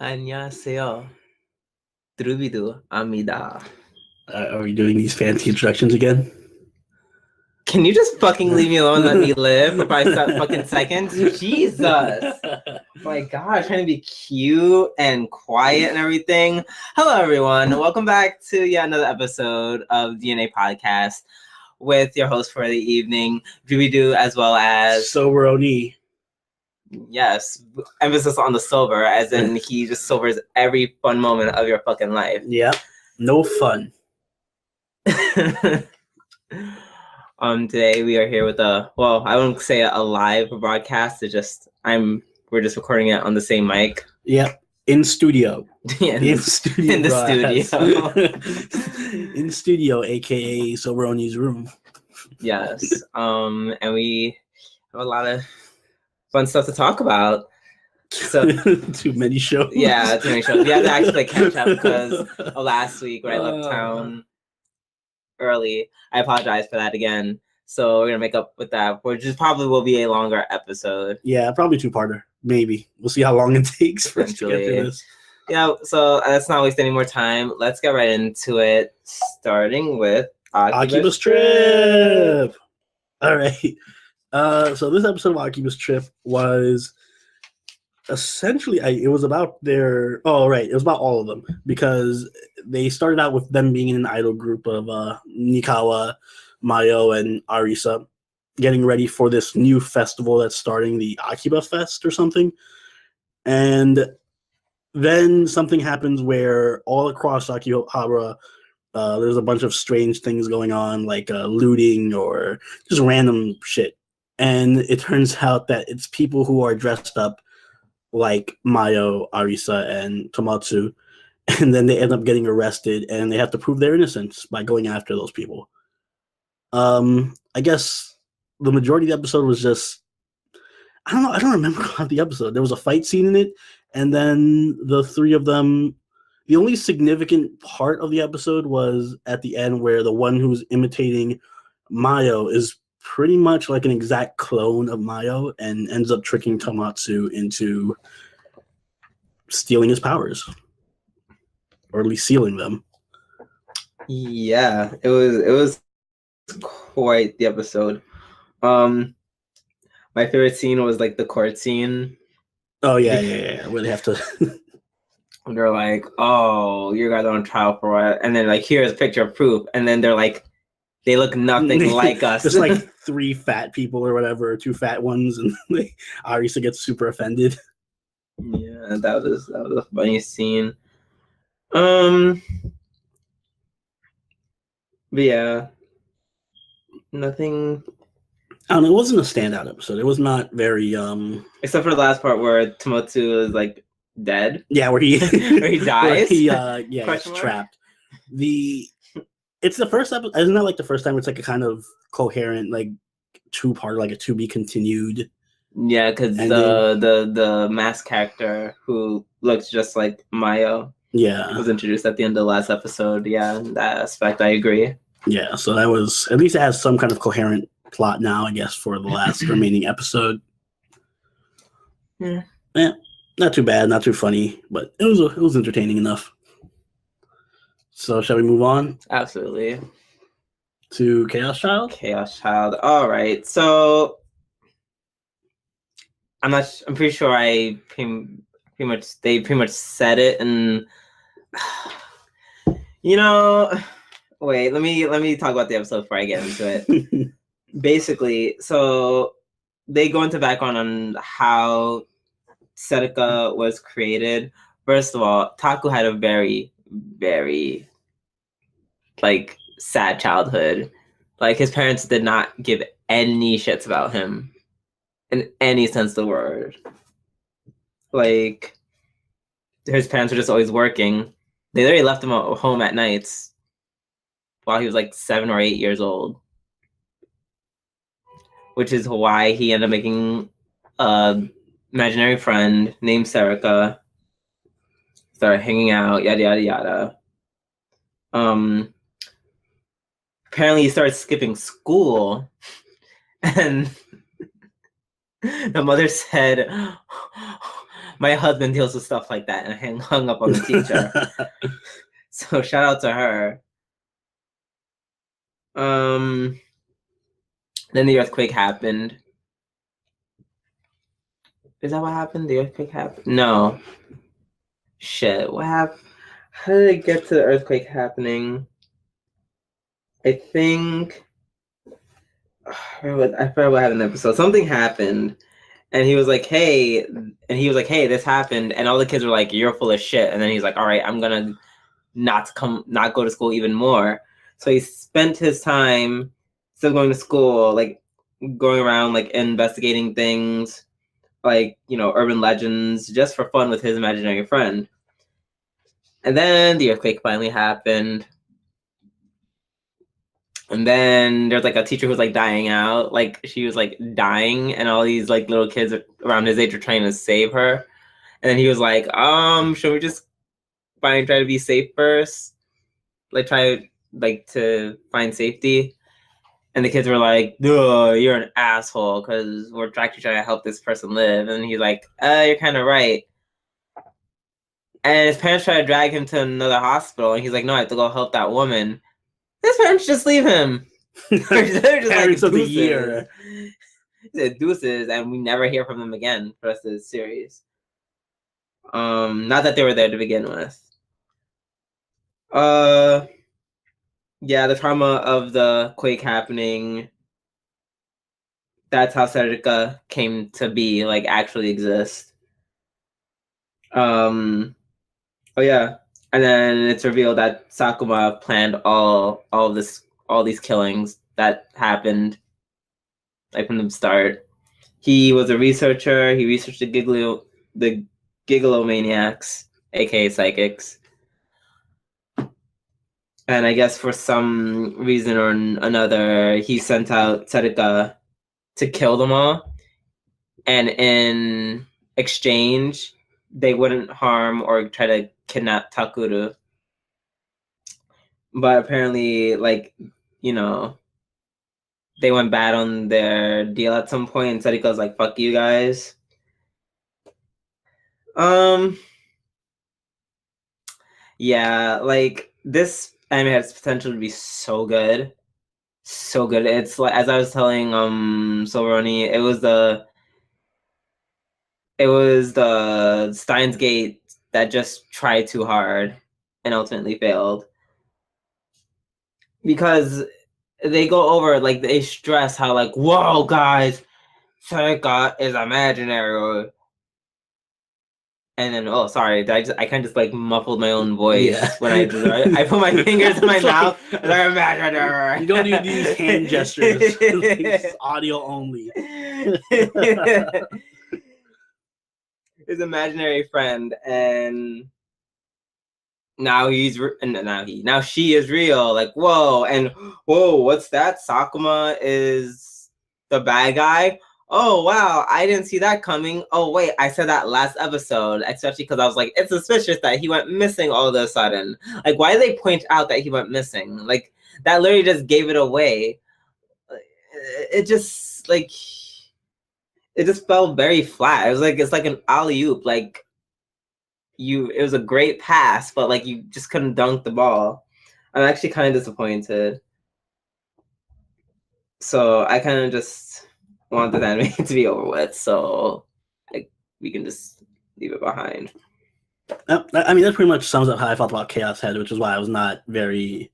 안녕하세요. DrewBDoo, Amida. Are we doing these fancy introductions again? Can you just fucking leave me alone and let me live for 5 fucking seconds? Jesus! My gosh, trying to be cute and quiet and everything. Hello, everyone. Welcome back to yet another episode of G&A Podcast with your host for the evening, DrewBDoo, as well as... Soberoni. Yes, emphasis on the sober, as in he just sobers every fun moment of your fucking life. Yeah, no fun. Today we are here with I wouldn't say a live broadcast. We're just recording it on the same mic. Yep, in studio. In studio. In studio, aka Soberoni's room. Yes. And we have a lot of fun stuff to talk about. So too many shows. Yeah, too many shows. We have to actually catch up because of last week where I left town early. I apologize for that again. So we're gonna make up with that, which is probably will be a longer episode. Yeah, probably two-parter. Maybe. We'll see how long it takes for us to get through this. Yeah, so let's not waste any more time. Let's get right into it, starting with Akiba's Trip. All right. So this episode of Akiba's Trip was essentially it was about it was about all of them, because they started out with them being in an idol group of Nikawa, Mayo, and Arisa, getting ready for this new festival that's starting, the Akiba Fest or something. And then something happens where all across Akihabara there's a bunch of strange things going on, like looting or just random shit. And it turns out that it's people who are dressed up like Mayo, Arisa, and Tomatsu. And then they end up getting arrested, and they have to prove their innocence by going after those people. I guess the majority of the episode was just... I don't remember about the episode. There was a fight scene in it, and then the three of them... The only significant part of the episode was at the end, where the one who's imitating Mayo is pretty much like an exact clone of Mayo and ends up tricking Tomatsu into stealing his powers, or at least sealing them. Yeah, it was quite the episode. My favorite scene was like the court scene. Oh yeah, where they have to. They're like, "Oh, you guys are on trial for what?" And then like, here's a picture of proof, and then they're like, they look nothing like us. Just like three fat people or whatever, or two fat ones, and Arisa gets super offended. Yeah, that was a funny scene. But yeah, nothing. I don't know. It wasn't a standout episode. It was not very except for the last part where Tomatsu is like dead. Yeah, where he where he dies. Where he gets trapped. It's the first episode. Isn't that like the first time it's like a kind of coherent, like two-part, like a to be continued? Yeah, because the masked character who looks just like Mayo, was introduced at the end of the last episode. Yeah, in that aspect, I agree. Yeah, so that was, at least it has some kind of coherent plot now, I guess, for the last remaining episode. Yeah, not too bad, not too funny, but it was entertaining enough. So shall we move on? Absolutely. To Chaos Child? Chaos Child. All right. So I'm pretty sure they pretty much said it, and wait, let me talk about the episode before I get into it. Basically, so they go into background on how Serika was created. First of all, Taku had a very, very like sad childhood. Like, his parents did not give any shits about him in any sense of the word. Like, his parents were just always working. They literally left him at home at nights while he was like 7 or 8 years old, which is why he ended up making an imaginary friend named Serika. Started hanging out, yada yada yada. Apparently he started skipping school, and the mother said, my husband deals with stuff like that, and I hung up on the teacher. So shout out to her. Then the earthquake happened. Is that what happened? The earthquake happened? No. Shit, what happened? How did it get to the earthquake happening? I think I forgot what happened in the episode. Something happened, and he was like, "Hey," this happened, and all the kids were like, "You're full of shit." And then he's like, "All right, I'm gonna not go to school even more." So he spent his time still going to school, like going around, like investigating things, like urban legends, just for fun with his imaginary friend. And then the earthquake finally happened. And then there's like a teacher who's like dying out. Like she was like dying, and all these like little kids around his age are trying to save her. And then he was like, should we just try to be safe first? Like try to find safety. And the kids were like, "Duh, you're an asshole, because we're actually trying to help this person live." And he's like, "You're kind of right." And his parents try to drag him to another hospital, and he's like, "No, I have to go help that woman." His parents just leave him. They're just Parents like, of the year. Deuces, and we never hear from them again for the rest of the series. Not that they were there to begin with. Yeah, the trauma of the quake happening. That's how Serika came to be, like actually exist. Oh yeah. And then it's revealed that Sakuma planned all these killings that happened, like from the start. He was a researcher. He researched the Gigolomaniacs, aka psychics. And I guess for some reason or another, he sent out Serika to kill them all. And in exchange, they wouldn't harm or try to kidnap Takuru. But apparently, they went bad on their deal at some point, and Serika's like, "Fuck you guys." Yeah, like this anime has potential to be so good. So good. It's like, as I was telling Silveroni, it was the Steins Gate that just tried too hard and ultimately failed. Because they go over, like, they stress how, like, whoa, guys, Serika is imaginary. And then, oh, sorry, I kind of just like muffled my own voice when I put my fingers in my mouth. Like, imaginary. You don't need to use hand gestures. It's audio only. His imaginary friend, and now she is real. Like, whoa, and whoa, what's that? Sakuma is the bad guy. Oh wow, I didn't see that coming. Oh wait, I said that last episode, especially because I was like, it's suspicious that he went missing all of a sudden. Like, why did they point out that he went missing? Like, that literally just gave it away. It just fell very flat. It's like an alley-oop. Like, it was a great pass, but like you just couldn't dunk the ball. I'm actually kind of disappointed. So I kind of just want the anime to be over with, so we can just leave it behind. I mean, that pretty much sums up how I felt about Chaos Head, which is why I was not very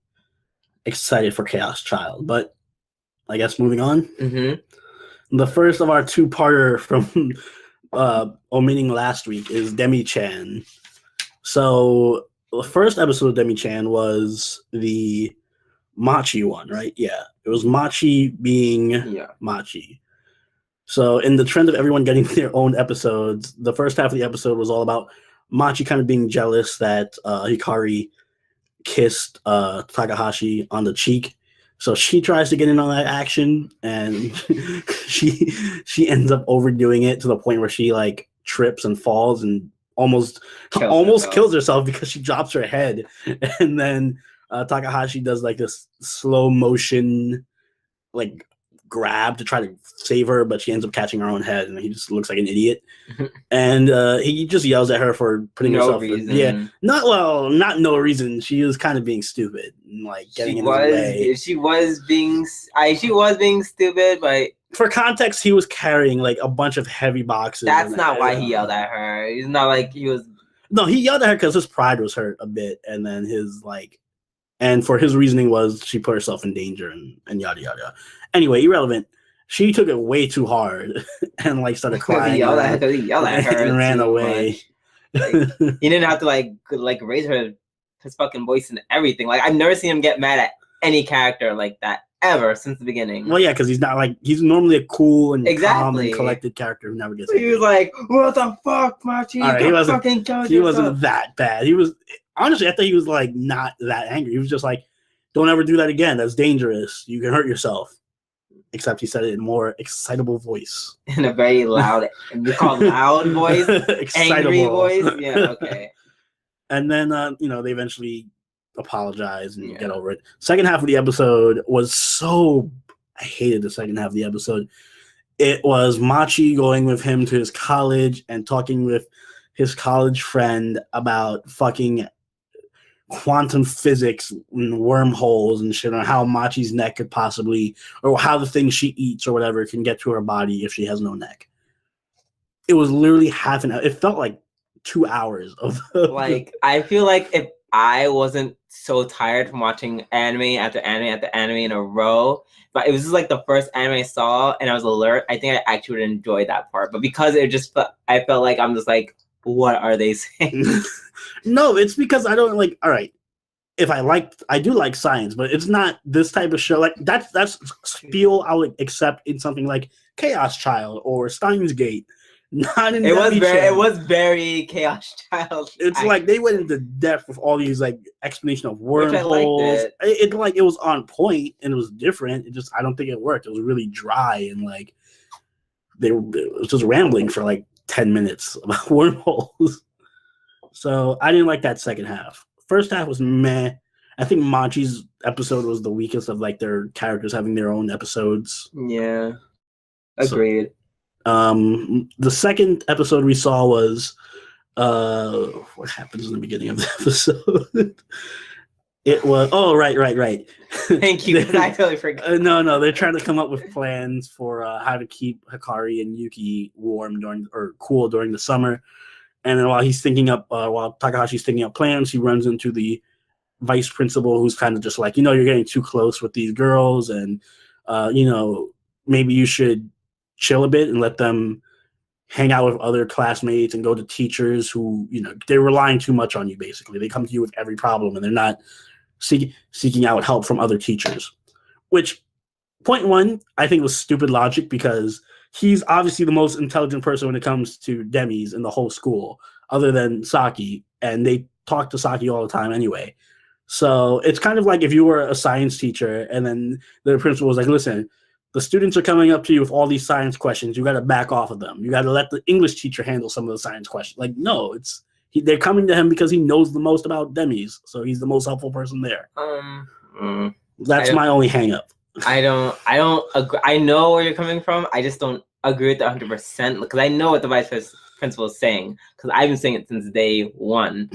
excited for Chaos Child. But I guess moving on. Mm-hmm. The first of our two-parter from omitting last week is Demi-chan. So the first episode of Demi-chan was the Machi one, right? Yeah. It was Machi being Machi. So in the trend of everyone getting their own episodes, the first half of the episode was all about Machi kind of being jealous that Hikari kissed Takahashi on the cheek. So she tries to get in on that action, and she ends up overdoing it to the point where she like trips and falls and almost kills herself because she drops her head. And then Takahashi does like this slow motion, like grab to try to save her, but she ends up catching her own head, and he just looks like an idiot. And he just yells at her for putting herself in. Not no reason. She was kind of being stupid, and, like getting in his way. She was being stupid, but for context, he was carrying like a bunch of heavy boxes. That's not why he yelled at her. He's not like he was. No, he yelled at her because his pride was hurt a bit, and then and for his reasoning was she put herself in danger and yada yada. Anyway, irrelevant. She took it way too hard and like started crying. He yelled at her and ran away. Like, he didn't have to like raise his fucking voice and everything. Like I've never seen him get mad at any character like that ever since the beginning. Well, yeah, because he's normally a cool and calm and collected character who never gets. He was like, "What the fuck, Machi? Right, he wasn't that bad. He was honestly, I thought he was like not that angry. He was just like, "Don't ever do that again. That's dangerous. You can hurt yourself." Except he said it in a more excitable voice. In a very loud, we call loud voice, angry voice. Yeah, okay. And then, they eventually apologize and get over it. Second half of the episode was I hated the second half of the episode. It was Machi going with him to his college and talking with his college friend about fucking quantum physics and wormholes and shit on how Machi's neck could possibly, or how the things she eats or whatever can get to her body if she has no neck. It was literally half an hour. It felt like 2 hours of I feel like if I wasn't so tired from watching anime after anime after anime in a row, but it was just like the first anime I saw and I was alert, I think I actually would enjoy that part. But because I felt like I'm just like, what are they saying? No, it's because I don't like. All right, I do like science, but it's not this type of show. Like that's spiel I would accept in something like Chaos Child or Steins Gate. Not in. It was very Chaos Child. It's like they went into depth with all these like explanation of wormholes. It was on point and it was different. I don't think it worked. It was really dry and like it was just rambling for like 10 minutes about wormholes. So I didn't like that second half. First half was meh. I think Machi's episode was the weakest of like their characters having their own episodes. Yeah. Agreed. So, the second episode we saw was what happens in the beginning of the episode? It was right. Thank you. I totally forgot. No, they're trying to come up with plans for how to keep Hikari and Yuki warm cool during the summer. And then while Takahashi's thinking up plans, he runs into the vice principal, who's kind of just like, you're getting too close with these girls, and maybe you should chill a bit and let them hang out with other classmates and go to teachers who, they're relying too much on you. Basically, they come to you with every problem, and they're not seeking out help from other teachers. Which, point one, I think was stupid logic, because he's obviously the most intelligent person when it comes to demis in the whole school, other than Saki, and they talk to Saki all the time anyway. So it's kind of like if you were a science teacher and then the principal was like, listen, the students are coming up to you with all these science questions. You got to back off of them. You got to let the English teacher handle some of the science questions. Like, no, they're coming to him because he knows the most about demis, so he's the most helpful person there. That's my only hang up. I don't agree. I know where you're coming from. I just don't agree with that 100% because I know what the vice principal is saying, because I've been saying it since day one.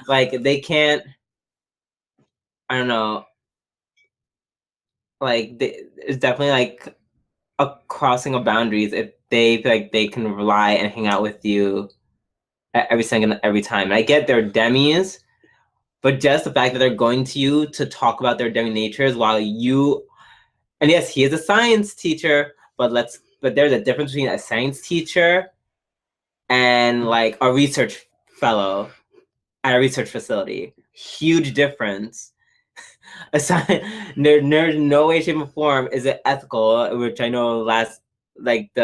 Like, they can't, I don't know, like, it's definitely like a crossing of boundaries if they feel like they can rely and hang out with you every second, every time. And I get their demis, but just the fact that they're going to you to talk about their demi natures while you, and yes, he is a science teacher, but there's a difference between a science teacher and like a research fellow at a research facility. Huge difference. There's no way, shape, or form is it ethical, which I know last week's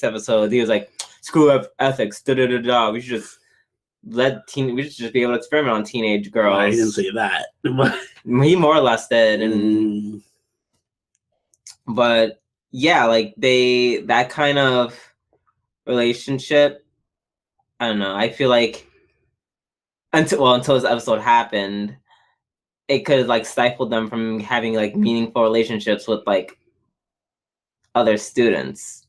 episode, he was like, screw up ethics, we should just we should just be able to experiment on teenage girls. Well, he didn't say that. He more or less did. And but yeah, like that kind of relationship, I don't know. I feel like until this episode happened, it could like stifle them from having like meaningful relationships with like other students.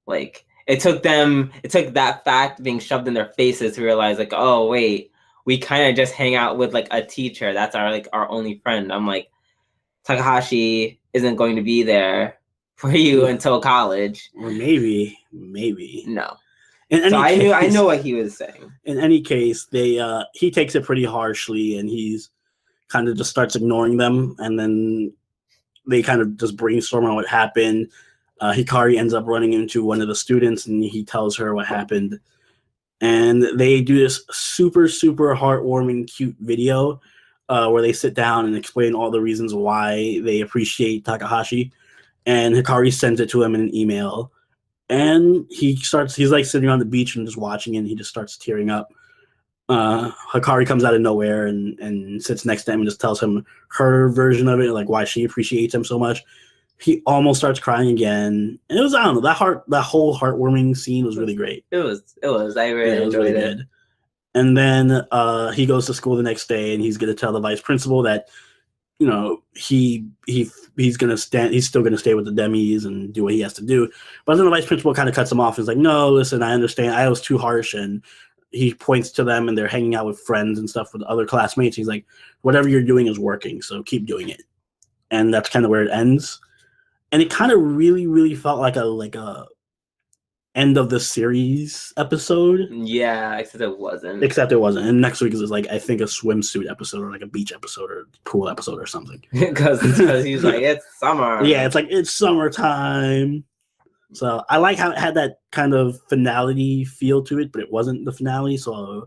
Like it took that fact being shoved in their faces to realize like, oh wait, we kind of just hang out with like a teacher. That's our only friend. I'm like, Takahashi isn't going to be there for you until college. Or maybe. No. So I know what he was saying. In any case, he takes it pretty harshly, and he's kind of just starts ignoring them, and then they kind of just brainstorm on what happened. Hikari ends up running into one of the students, and he tells her what happened. And they do this super, super heartwarming, cute video where they sit down and explain all the reasons why they appreciate Takahashi. And Hikari sends it to him in an email. And he's like sitting on the beach and just watching it, and he just starts tearing up. Hikari comes out of nowhere and sits next to him and just tells him her version of it, like why she appreciates him so much. He almost starts crying again. And it was, I don't know, that whole heartwarming scene was really great. It was. I really enjoyed it. Good. And then he goes to school the next day, and he's going to tell the vice principal that, you know, he's still going to stay with the demis and do what he has to do. But then the vice principal kind of cuts him off and is like, no, listen, I understand. I was too harsh. And he points to them, and they're hanging out with friends and stuff with other classmates. He's like, whatever you're doing is working, so keep doing it. And that's kind of where it ends. And it kind of really, really felt like a end of the series episode. Yeah, except it wasn't. And next week is like, I think, a swimsuit episode or like a beach episode or pool episode or something. Because he's like, it's summer. Yeah, it's like, it's summertime. So I like how it had that kind of finality feel to it, but it wasn't the finale. So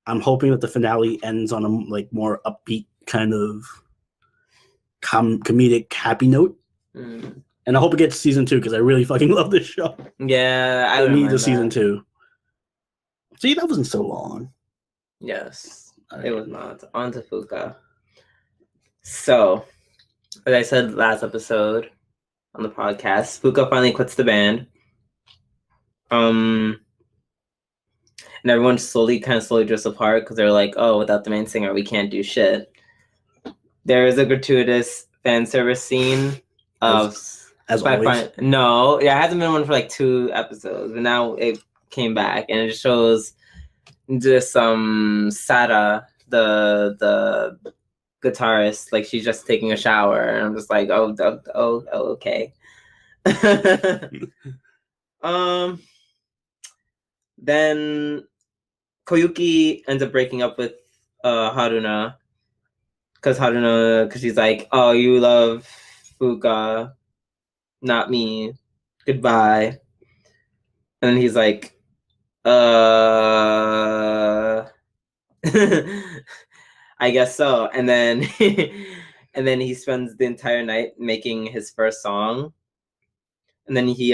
I'm hoping that the finale ends on a like more upbeat kind of comedic happy note. Mm. And I hope it gets season 2 because I really fucking love this show. Yeah, I need the season 2. See, that wasn't so long. Yes, it was not. On to Fuka. So, as I said last episode on the podcast, Fuka finally quits the band. And everyone slowly drifts apart because they're like, oh, without the main singer, we can't do shit. There is a gratuitous fan service scene of... As always? No, it hasn't been one for like 2 episodes, but now it came back, and it shows just Sada, the guitarist, like she's just taking a shower, and I'm just like, oh okay. Then Koyuki ends up breaking up with Haruna because she's like, oh, you love Fuka, not me, goodbye. And then he's like, I guess so. And then he spends the entire night making his first song. And then he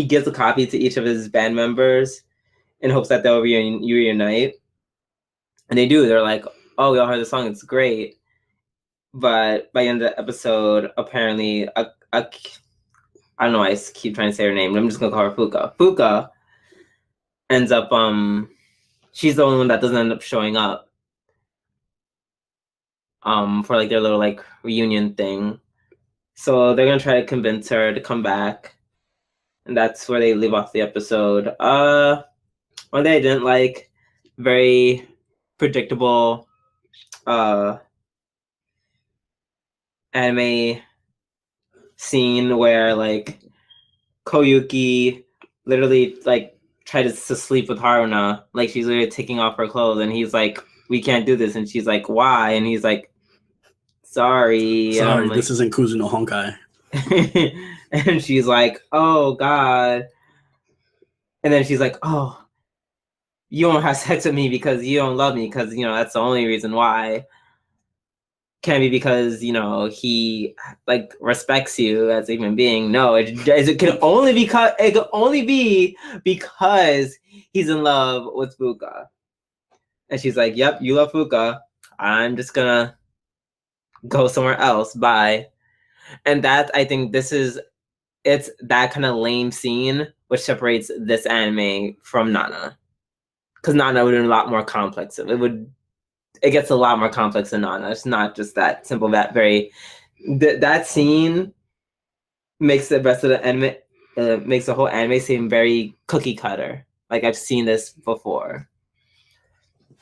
gives a copy to each of his band members in hopes that they'll reunite. And they do. They're like, oh, we all heard the song, it's great. But by the end of the episode, apparently I don't know why I keep trying to say her name, but I'm just gonna call her Fuka. Fuka ends up she's the only one that doesn't end up showing up for like their little like reunion thing. So they're gonna try to convince her to come back. And that's where they leave off the episode. One day I didn't like, very predictable anime scene where like Koyuki literally like tried to sleep with Haruna, like she's literally taking off her clothes, and he's like, we can't do this, and she's like, why? And he's like, sorry, like, this isn't Kuzu no Honkai. And she's like, oh god. And then she's like, oh, you won't have sex with me because you don't love me, because, you know, that's the only reason why. Can be because, you know, he like respects you as a human being. No, it can only be because he's in love with Fuka. And she's like, yep, you love Fuka. I'm just gonna go somewhere else. Bye. And that, I think it's that kind of lame scene which separates this anime from Nana. Because Nana would have been a lot more complex. It would it gets a lot more complex than Nana. It's not just that simple. That scene makes the rest of the anime makes the whole anime seem very cookie cutter. Like I've seen this before.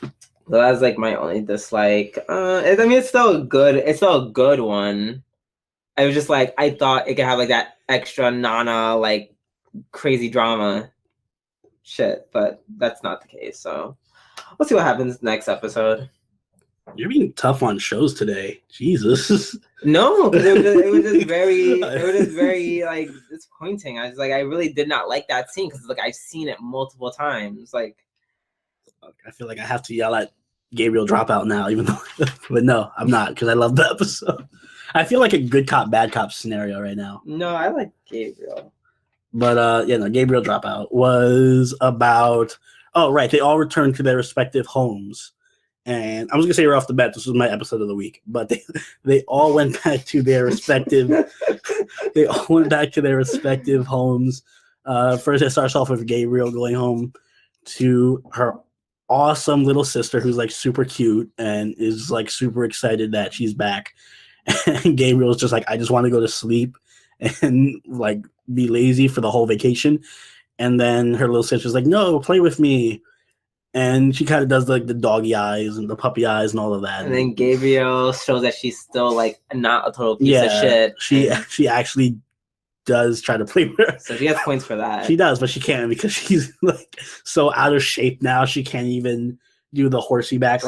So that's like my only dislike. I mean, it's still a good one. I was just like, I thought it could have like that extra Nana like crazy drama shit, but that's not the case. So we'll see what happens next episode. You're being tough on shows today. Jesus. No, because it was just very like disappointing. I was like, I really did not like that scene because like I've seen it multiple times. Like, I feel like I have to yell at Gabriel Dropout now, even though, but no, I'm not because I love the episode. I feel like a good cop, bad cop scenario right now. No, I like Gabriel. But Gabriel Dropout was about. Oh, right, they all returned to their respective homes. And I was gonna say right off the bat, this was my episode of the week, but they all went back to their respective. They all went back to their respective homes. First, it starts off with Gabriel going home to her awesome little sister, who's like super cute and is like super excited that she's back. And Gabriel's just like, I just want to go to sleep and like be lazy for the whole vacation. And then her little sister's like, no, play with me. And she kind of does like the doggy eyes and the puppy eyes and all of that. And then Gabriel shows that she's still like not a total piece of shit. She actually does try to play with her. So she gets points for that. She does, but she can't because she's like so out of shape now. She can't even do the piggyback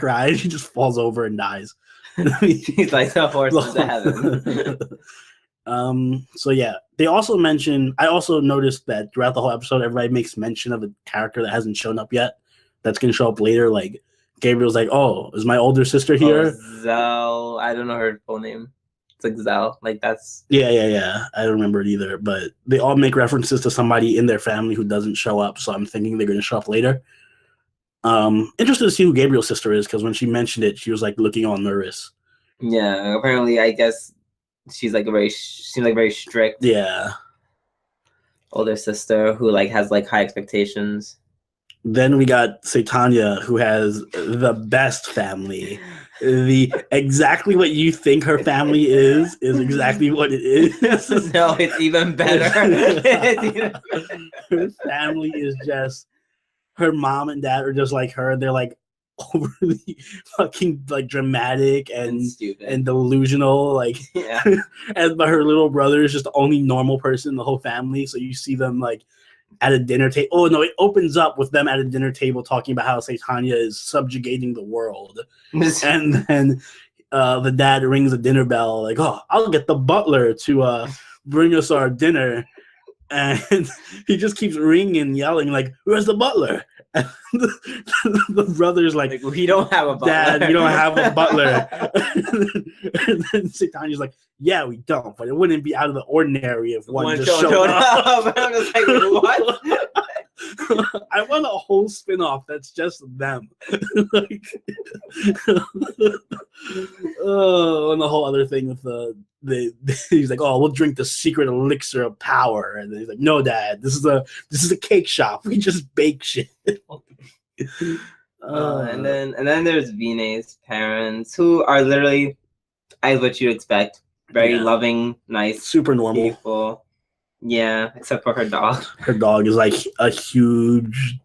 ride. She just falls over and dies. She's like the horse to heaven. So yeah, they also mention. I also noticed that throughout the whole episode, everybody makes mention of a character that hasn't shown up yet. That's gonna show up later. Like Gabriel's like, "Oh, is my older sister here?" Zell. I don't know her full name. It's like Zell. Like that's. Yeah. I don't remember it either. But they all make references to somebody in their family who doesn't show up. So I'm thinking they're gonna show up later. Interested to see who Gabriel's sister is because when she mentioned it, she was like looking all nervous. Yeah. Apparently, I guess. She's like seems like very strict. Yeah. Older sister who like has like high expectations. Then we got Satania, who has the best family. The exactly what you think her family is exactly what it is. No, it's even better. Her family is just her mom and dad are just like her. They're like overly fucking like dramatic and stupid and delusional, like yeah. But her little brother is just the only normal person in the whole family. So you see them like at a dinner table. Oh no, it opens up with them at a dinner table talking about how Satania is subjugating the world, and then the dad rings a dinner bell like, "Oh, I'll get the butler to bring us our dinner," and he just keeps ringing and yelling like, "Where's the butler?" And the brother's like, we don't have a butler. Dad, we don't have a butler. And then Satania's like, yeah, we don't, but it wouldn't be out of the ordinary if one just showed up. I'm just like, what? I want a whole spin-off that's just them. Like, and the whole other thing with he's like, oh, we'll drink the secret elixir of power, and then he's like, no, Dad, this is a cake shop. We just bake shit. And then there's Vinay's parents, who are literally as what you expect, very loving, nice, super normal people. Yeah, except for her dog. Her dog is like a huge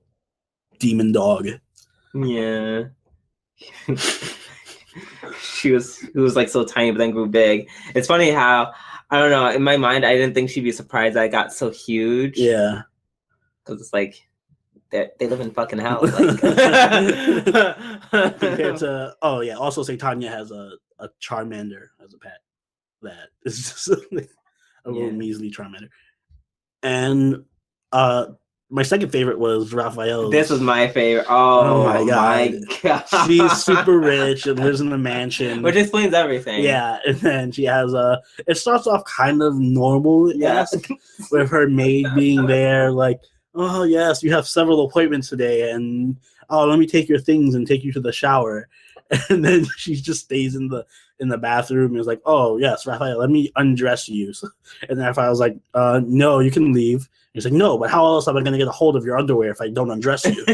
demon dog. Yeah. She was like so tiny but then grew big. It's funny how, I don't know, in my mind I didn't think she'd be surprised that I got so huge. Yeah. Because it's like they live in fucking hell. Like. Compared to also Satania has a Charmander as a pet. That is just like a little measly Charmander. And my second favorite was Raphael. This was my favorite. Oh my god. She's super rich and lives in a mansion. Which explains everything. Yeah, and then she has it starts off kind of normal, yes, with her maid being there, like, oh yes, you have several appointments today, and oh, let me take your things and take you to the shower. And then she just stays in the bathroom and is like, "Oh yes, Raphael, let me undress you." And then Raphael's like, "No, you can leave." And he's like, "No, but how else am I going to get a hold of your underwear if I don't undress you?"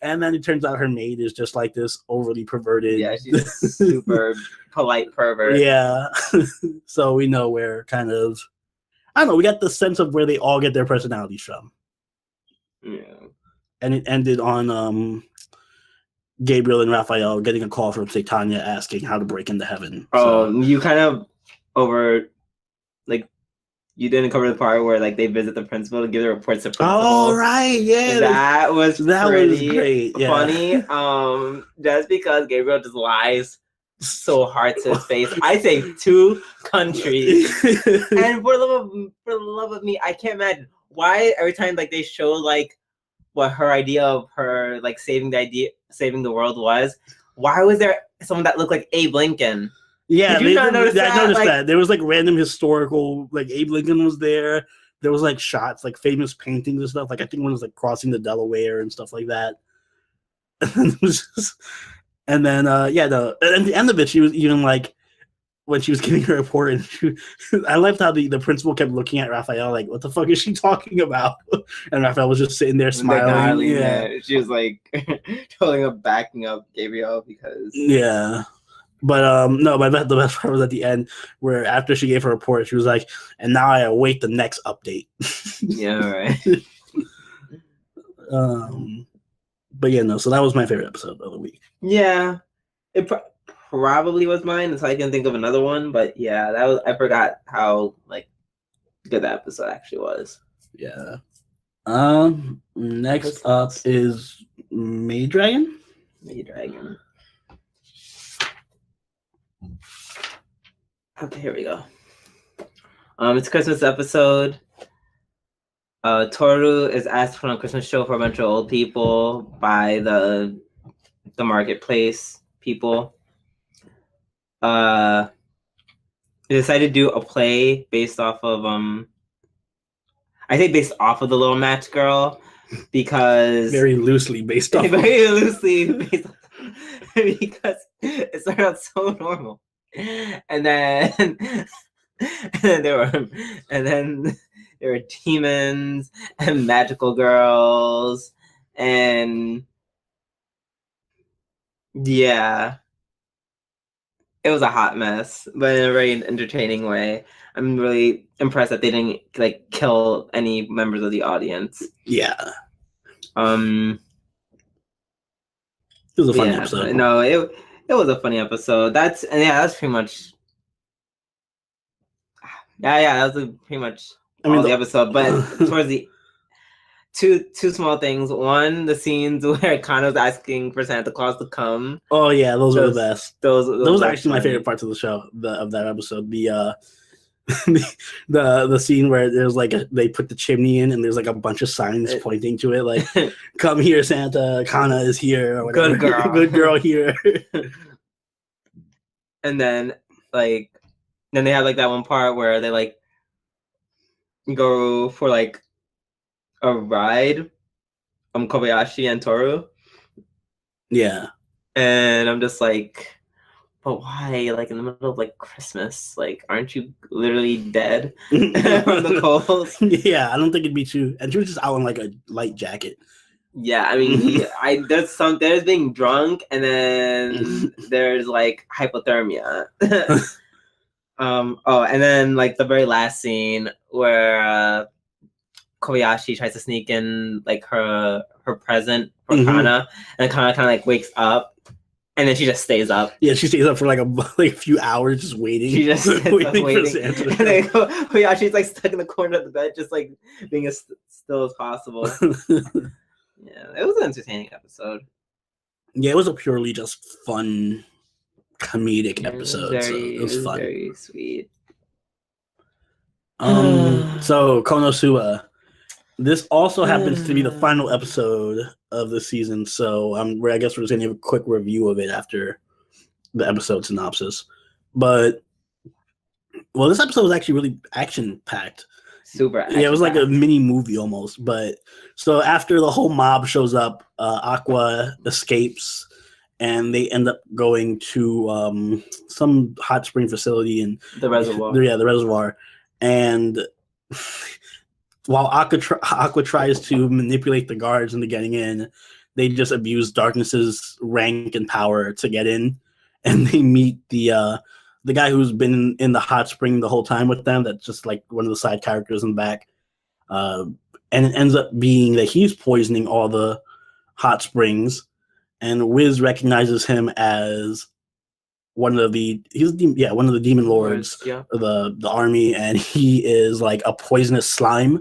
And then it turns out her maid is just like this overly perverted. Yeah, she's a super polite pervert. Yeah. So we know where kind of, I don't know, we got the sense of where they all get their personalities from. Yeah. And it ended on Gabriel and Raphael getting a call from Satania asking how to break into heaven. Oh, so you kind of you didn't cover the part where like they visit the principal to give the reports to principal. Oh right, yeah. That was great. Yeah. Funny. Just because Gabriel just lies so hard to his face. I say 2 countries. And for the love of me, I can't imagine why every time like they show like what her idea of her like saving the world was. Why was there someone that looked like Abe Lincoln? Yeah, Did you not notice that? I noticed that. There was like random historical, like Abe Lincoln was there. There was like shots, like famous paintings and stuff. Like I think one was like crossing the Delaware and stuff like that. And then at the end of it, she was even like, when she was giving her report, and I liked how the principal kept looking at Raphael like, "What the fuck is she talking about?" And Raphael was just sitting there smiling. Yeah, she was like totally backing up Gabriel because But no, the best part was at the end where after she gave her report, she was like, "And now I await the next update." Yeah, right. But yeah, no. So that was my favorite episode of the week. Yeah, it probably was mine, so I can think of another one. But yeah, that was. I forgot how like good that episode actually was. Yeah. Next up is Maid Dragon. Maid Dragon. Okay, here we go. It's a Christmas episode. Toru is asked to put on a Christmas show for a bunch of old people by the marketplace people. They decided to do a play based off of I think based off of the Little Match Girl because very loosely based off. Because it started out so normal. And then there were demons and magical girls and yeah, it was a hot mess, but in a very entertaining way. I'm really impressed that they didn't like kill any members of the audience. Yeah. It was a funny episode. No, it was a funny episode. That's pretty much. Yeah, that was pretty much the episode. But towards the two small things. One, the scenes where Kano's asking for Santa Claus to come. Oh yeah, those were the best. Those were actually funny. My favorite parts of the show, of that episode. The scene where there's like they put the chimney in and there's like a bunch of signs pointing to it, like "Come here, Santa. Kana is here." Or whatever. Good girl. Good girl here. And then they have like that one part where they like go for like a ride. Kobayashi and Toru. Yeah. And I'm just like, but why? Like in the middle of like Christmas, like aren't you literally dead from the cold? Yeah, I don't think it'd be too. And she was just out in like a light jacket. Yeah, I mean, there's being drunk, and then there's like hypothermia. And then like the very last scene where Kobayashi tries to sneak in like her present for Hana, and Hana kind of like wakes up, and then she just stays up. Yeah, she stays up for like a few hours just waiting. She just sits waiting. For Santa. And then Kobayashi's like stuck in the corner of the bed, just like being as still as possible. Yeah, it was an entertaining episode. Yeah, it was a purely just fun, comedic episode. It was fun. Very sweet. So Konosuba, this also happens to be the final episode of the season. So I guess we're just gonna have a quick review of it after the episode synopsis. But this episode was actually really action packed. super Yeah, it was like a action-packed. mini movie almost. But so after the whole mob shows up, Aqua escapes, and they end up going to some hot spring facility in the reservoir. Yeah, the reservoir. And while Aqua tries to manipulate the guards into getting in, they just abuse Darkness's rank and power to get in, and they meet the guy who's been in the hot spring the whole time with them. That's just like one of the side characters in the back, and it ends up being that he's poisoning all the hot springs, and Wiz recognizes him as one of the demon lords of the army, and he is like a poisonous slime.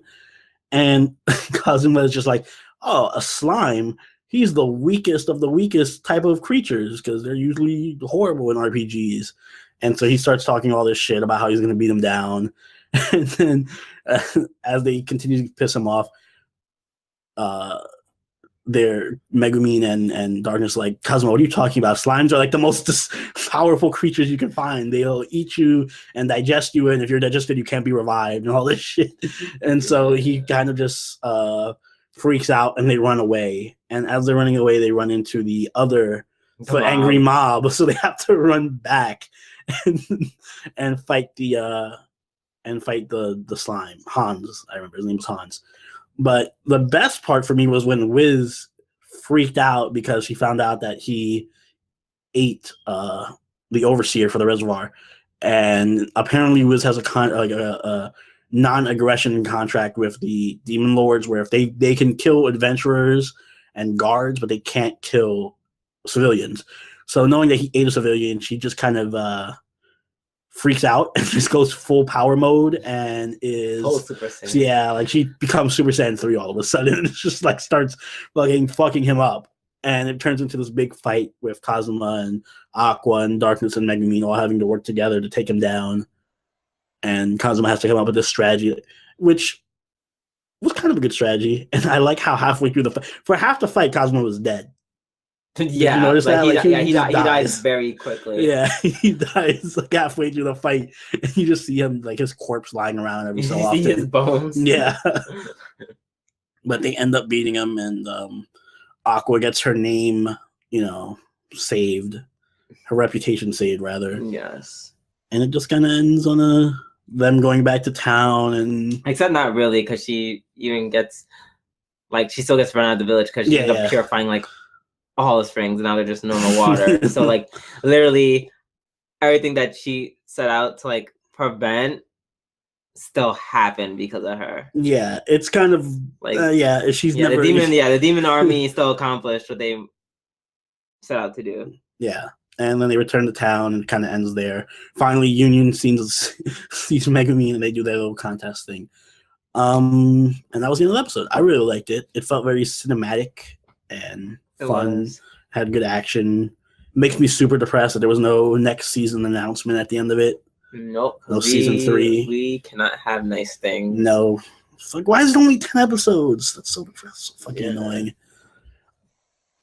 And Kazuma is just like, oh, a slime. He's the weakest of the weakest type of creatures because they're usually horrible in RPGs. And so he starts talking all this shit about how he's going to beat him down. And then as they continue to piss him off, their Megumin and Darkness like, Kazuma, what are you talking about? Slimes are like the most powerful creatures you can find. They'll eat you and digest you, and if you're digested, you can't be revived and all this shit. And so he kind of just freaks out, and they run away. And as they're running away, they run into the other angry mob, so they have to run back and fight the slime. Hans, I remember his name was Hans. But the best part for me was when Wiz freaked out because she found out that he ate the overseer for the reservoir, and apparently Wiz has a non-aggression contract with the demon lords, where if they can kill adventurers and guards, but they can't kill civilians. So knowing that he ate a civilian, she just kind of freaks out and just goes full power mode and is Super Saiyan. Yeah, like she becomes Super Saiyan 3 all of a sudden, and it just like starts fucking him up, and it turns into this big fight with Kazuma and Aqua and Darkness and Megumin all having to work together to take him down. And Kazuma has to come up with this strategy, which was kind of a good strategy. And I like how halfway through for half the fight, Kazuma was dead. Yeah, you notice that? He dies very quickly. Yeah, he dies like halfway through the fight, and you just see him like his corpse lying around every so often. You see his bones. Yeah, but they end up beating him, and Aqua gets her name, saved, her reputation saved, rather. Yes, and it just kind of ends on them going back to town, and except not really, because she even gets she still gets run out of the village because she ends up purifying all the springs, and now they're just normal water. So literally everything that she set out to prevent still happened because of her. Yeah, it's kind of she's never the demon army still accomplished what they set out to do. Yeah. And then they return to town, and it kind of ends there. Finally, Union sees Megumin, and they do their little contest thing. And that was the end of the episode. I really liked it. It felt very cinematic and fun. Had good action. Makes me super depressed that there was no next season announcement at the end of it. Nope. No season 3. We cannot have nice things. No. It's like, why is it only 10 episodes? That's so fucking annoying.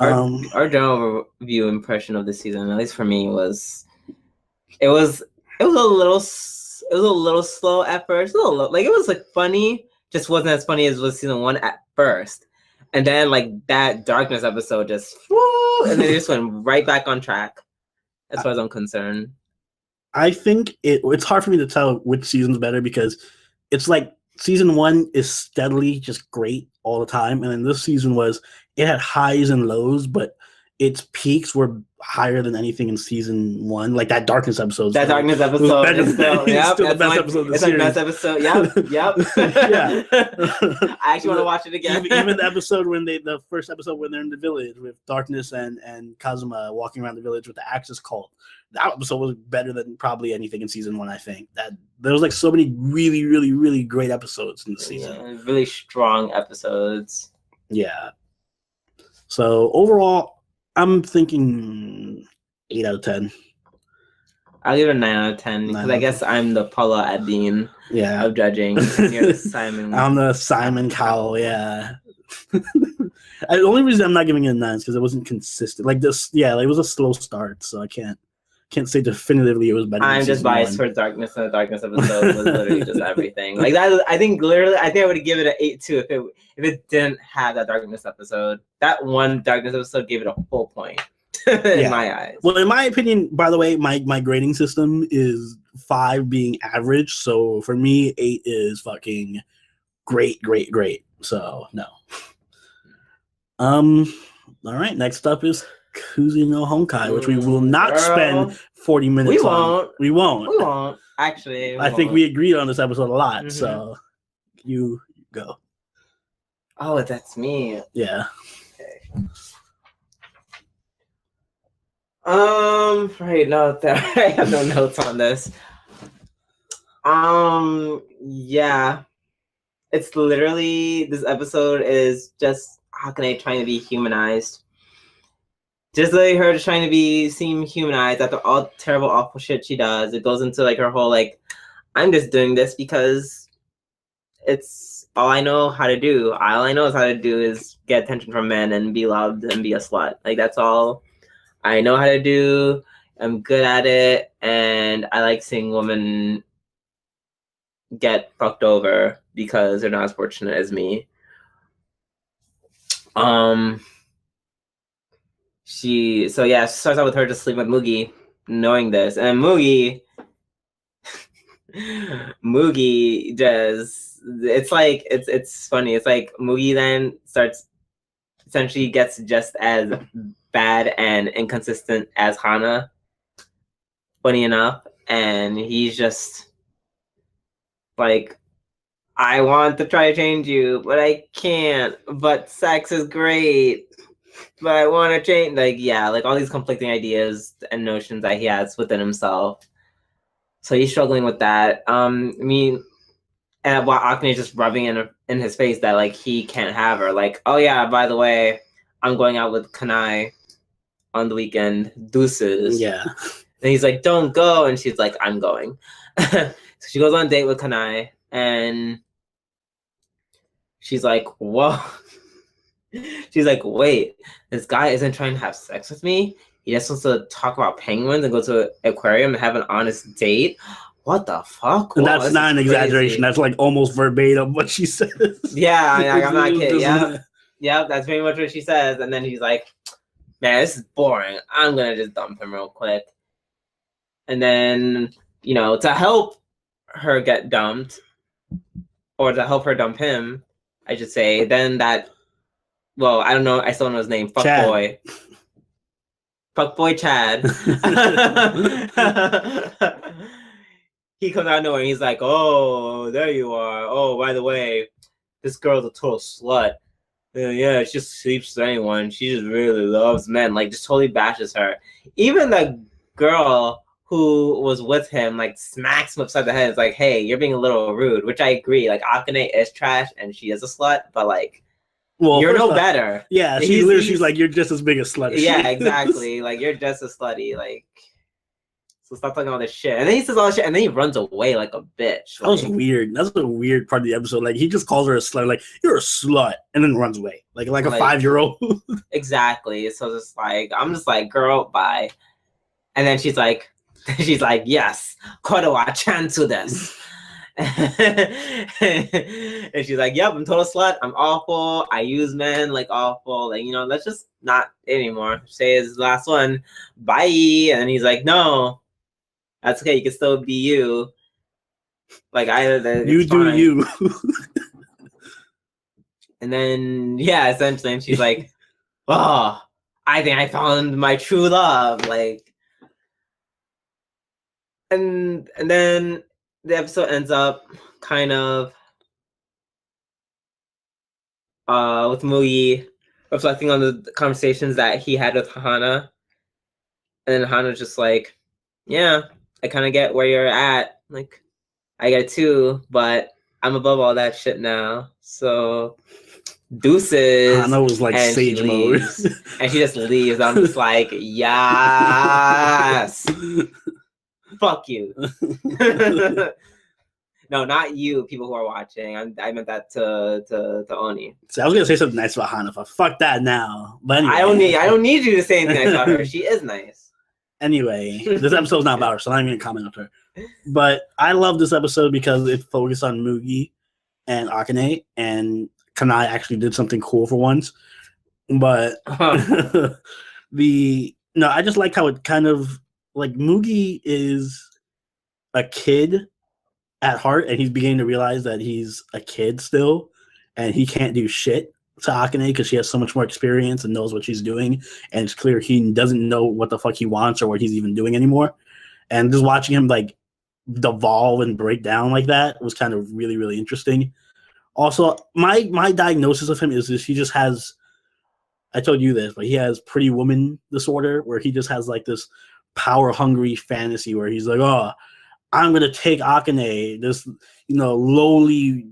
Our general review impression of the season, at least for me, was it was a little slow at first. It was funny, just wasn't as funny as was season 1 at first. And then that Darkness episode just and then it just went right back on track, as far as I'm concerned. I think it's hard for me to tell which season's better, because it's like season 1 is steadily just great all the time, and then this season it had highs and lows, but its peaks were higher than anything in season 1. Like that Darkness episode. That Darkness episode is still the best episode of the series. It's the best episode. Yep. Yeah. I actually want to watch it again. Even the episode the first episode when they're in the village with Darkness and Kazuma walking around the village with the Axis cult. That episode was better than probably anything in season 1, I think. That there was so many really, really, really great episodes in the season. Yeah, really strong episodes. Yeah. So overall, I'm thinking 8 out of 10. I'll give it a 9 out of 10 because I guess I'm the Paula Abdeen of judging. You're the Simon. I'm the Simon Cowell, yeah. The only reason I'm not giving it a 9 is because it wasn't consistent. It was a slow start, so I can't can't say definitively it was better. I'm just biased for darkness, and the darkness episode was literally just everything. Like that, I think I would give it an 8 too if it didn't have that darkness episode. That one darkness episode gave it a full point in my eyes. Well, in my opinion, by the way, my grading system is 5 being average. So for me, 8 is fucking great. So no. All right. Next up is Kuzi no Honkai, which we will not spend 40 minutes on. We won't. Actually, I think we agreed on this episode a lot. Mm-hmm. So you go. Oh, that's me. Yeah. Okay. Right, no, I have no notes on this. Yeah. It's literally, this episode is just Hakane trying to be humanized. Just like her trying to seem humanized after all terrible, awful shit she does. It goes into like her whole like, I'm just doing this because it's all I know how to do. All I know is how to do is get attention from men and be loved and be a slut. Like that's all I know how to do. I'm good at it, and I like seeing women get fucked over because they're not as fortunate as me. She starts out with her just sleeping with Mugi, knowing this, and Mugi does. It's funny. It's like Mugi then essentially gets just as bad and inconsistent as Hana. Funny enough, and he's just like, I want to try to change you, but I can't. But sex is great. But I want to change, like all these conflicting ideas and notions that he has within himself. So he's struggling with that. And while Akane is just rubbing in his face that like he can't have her. Like, oh yeah, by the way, I'm going out with Kanai on the weekend. Deuces. Yeah. And he's like, don't go. And she's like, I'm going. So she goes on a date with Kanai, and she's like, whoa. She's like, wait, this guy isn't trying to have sex with me. He just wants to talk about penguins and go to an aquarium and have an honest date. What the fuck? And that's not an exaggeration. That's like almost verbatim what she says. Yeah, I'm not kidding. Yeah, that's very much what she says. And then he's like, man, this is boring. I'm going to just dump him real quick. And then, to help her get dumped, or to help her dump him, I should say, then that, well, I don't know. I still don't know his name. Fuckboy Chad. He comes out of nowhere and he's like, oh, there you are. Oh, by the way, this girl's a total slut. Yeah, she just sleeps with anyone. She just really loves men. Like, just totally bashes her. Even the girl who was with him, like, smacks him upside the head. It's like, hey, you're being a little rude, which I agree. Like, Akane is trash and she is a slut, but, like, well, you're no better. Yeah, she's like, you're just as big a slut. Yeah, exactly. Like, you're just as slutty. Like, so stop talking all this shit. And then he says all this shit, and then he runs away like a bitch. That was weird. That's a weird part of the episode. Like, he just calls her a slut. Like, you're a slut, and then runs away. Like a 5-year-old. Exactly. So just like, I'm just like, girl, bye. And then she's like, yes, Kodowa-chan to this. And she's like, yep, I'm total slut. I'm awful. I use men like awful. Like, let's just not anymore. Say his last one. Bye. And he's like, no, that's okay. You can still be you. Like, you do fine. You. And then, yeah, essentially, and she's like, oh, I think I found my true love. Like, and then the episode ends up kind of with Mugi reflecting on the conversations that he had with Hana. And then Hana's just like, yeah, I kind of get where you're at. Like, I get it too, but I'm above all that shit now. So, deuces. Hana was like sage mode. And she just leaves. I'm just like, yes. Fuck you. No, not you, people who are watching. I meant that to Oni. So I was gonna say something nice about Hana, but fuck that now. But anyway. I don't need you to say anything nice about her. She is nice. Anyway, this episode's not about her, so I'm not even gonna comment on her. But I love this episode because it focused on Mugi and Akane, and Kanai actually did something cool for once. But I just like how it kind of like Mugi is a kid at heart, and he's beginning to realize that he's a kid still, and he can't do shit to Akane because she has so much more experience and knows what she's doing, and it's clear he doesn't know what the fuck he wants or what he's even doing anymore. And just watching him like devolve and break down like that was kind of really, really interesting. Also, my diagnosis of him is he just has, I told you this, but he has pretty woman disorder where he just has like this power hungry fantasy where he's like, oh, I'm gonna take Akane, this lowly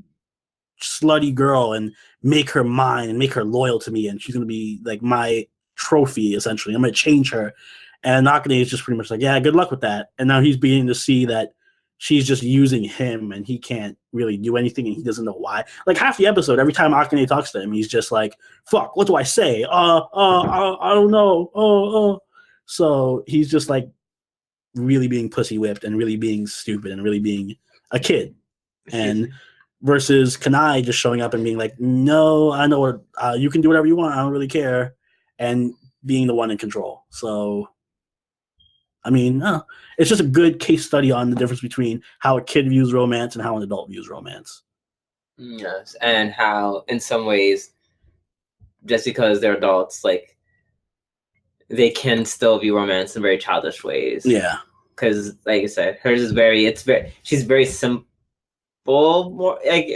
slutty girl, and make her mine and make her loyal to me, and she's gonna be like my trophy essentially. I'm gonna change her. And Akane is just pretty much like, yeah, good luck with that. And now he's beginning to see that she's just using him and he can't really do anything and he doesn't know why. Like half the episode, every time Akane talks to him, he's just like, fuck, what do I say? I don't know. So he's just like really being pussy whipped and really being stupid and really being a kid. And versus Kanai just showing up and being like, no, I know what, you can do whatever you want. I don't really care. And being the one in control. So, I mean, it's just a good case study on the difference between how a kid views romance and how an adult views romance. Yes, and how in some ways, just because they're adults, like they can still view romance in very childish ways. Yeah, because like I said, hers is she's very simple. More like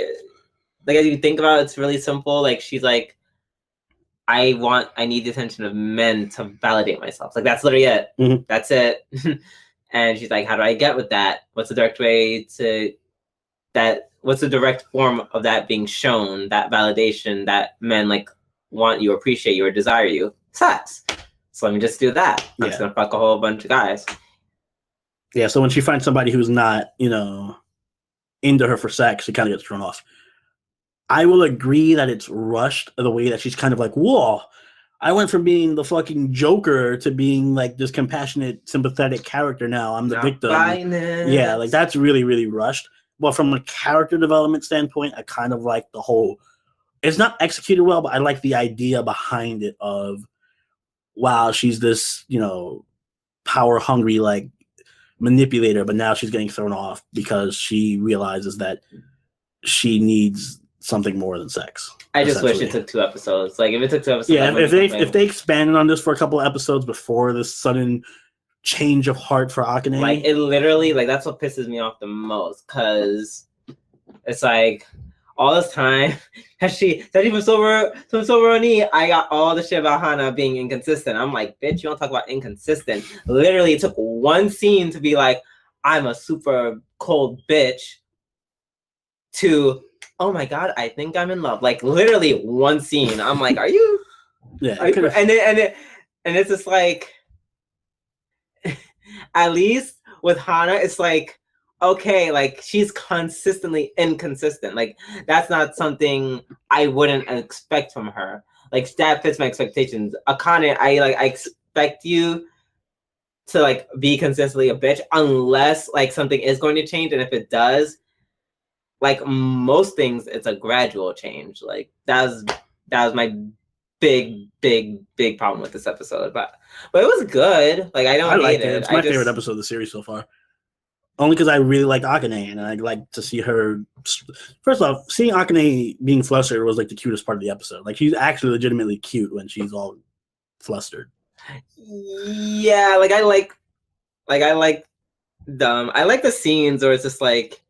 as you think about it, it's really simple. Like she's like, I need the attention of men to validate myself. Like that's literally it. Mm-hmm. That's it. And she's like, how do I get with that? What's the direct way to that? What's the direct form of that being shown? That validation that men like want you, appreciate you, or desire you? Sex. So let me just do that. I'm just gonna fuck a whole bunch of guys. Yeah. So when she finds somebody who's not, into her for sex, she kind of gets thrown off. I will agree that it's rushed the way that she's kind of like, whoa, I went from being the fucking Joker to being like this compassionate, sympathetic character now. I'm the victim. Yeah, like that's really, really rushed. But from a character development standpoint, I kind of like the whole, it's not executed well, but I like the idea behind it of, wow, she's this, power hungry, like manipulator, but now she's getting thrown off because she realizes that she needs something more than sex. I just wish it took 2 episodes. Like if it took 2 episodes, yeah. If they expanded on this for a couple of episodes before this sudden change of heart for Akane, like it literally, like that's what pisses me off the most, because it's like all this time I got all the shit about Hana being inconsistent. I'm like, bitch, you don't talk about inconsistent. Literally, it took one scene to be like, I'm a super cold bitch, to, oh my god, I think I'm in love. Like literally one scene. I'm like, are you? Yeah. And it's just like, at least with Hana, it's like, okay, like she's consistently inconsistent. Like that's not something I wouldn't expect from her. Like that fits my expectations. Akane, I expect you to like be consistently a bitch unless like something is going to change, and if it does, like most things, it's a gradual change. Like that was my big problem with this episode. But it was good. Like I liked it. It's my favorite episode of the series so far. Only because I really liked Akane, and I'd like to see her. First off, seeing Akane being flustered was like the cutest part of the episode. Like she's actually legitimately cute when she's all flustered. Yeah, I like the scenes where it's just like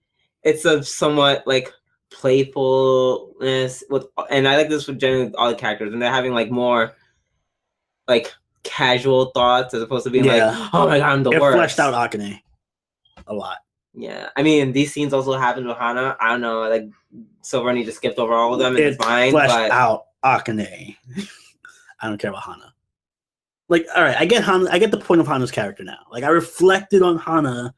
it's a somewhat like playfulness with, and I like this with generally all the characters, and they're having like more like casual thoughts as opposed to being like, oh my god, I'm the worst. It fleshed out Akane a lot. Yeah, I mean these scenes also happened with Hana. I don't know, like Silverani just skipped over all of them. It's fine. Fleshed out Akane. I don't care about Hana. Like, all right, I get Hana. I get the point of Hana's character now. Like, I reflected on Hana,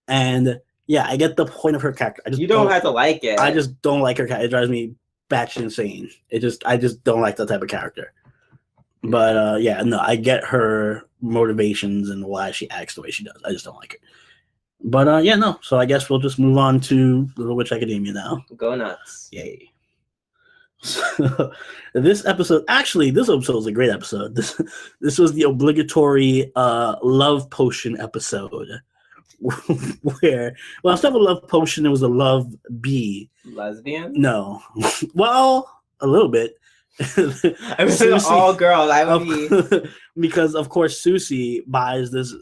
and yeah, I get the point of her character. You don't have to like it. I just don't like her character. It drives me batshit insane. I just don't like that type of character. But yeah, no, I get her motivations and why she acts the way she does. I just don't like her. But yeah, no. So I guess we'll just move on to Little Witch Academia now. Go nuts. Yay. So, this episode is a great episode. This was the obligatory love potion episode. Where, well, instead of a love potion, it was a love bee. Lesbian? No. Well, a little bit. I was all girls. I would be. Because, of course, Susie buys this.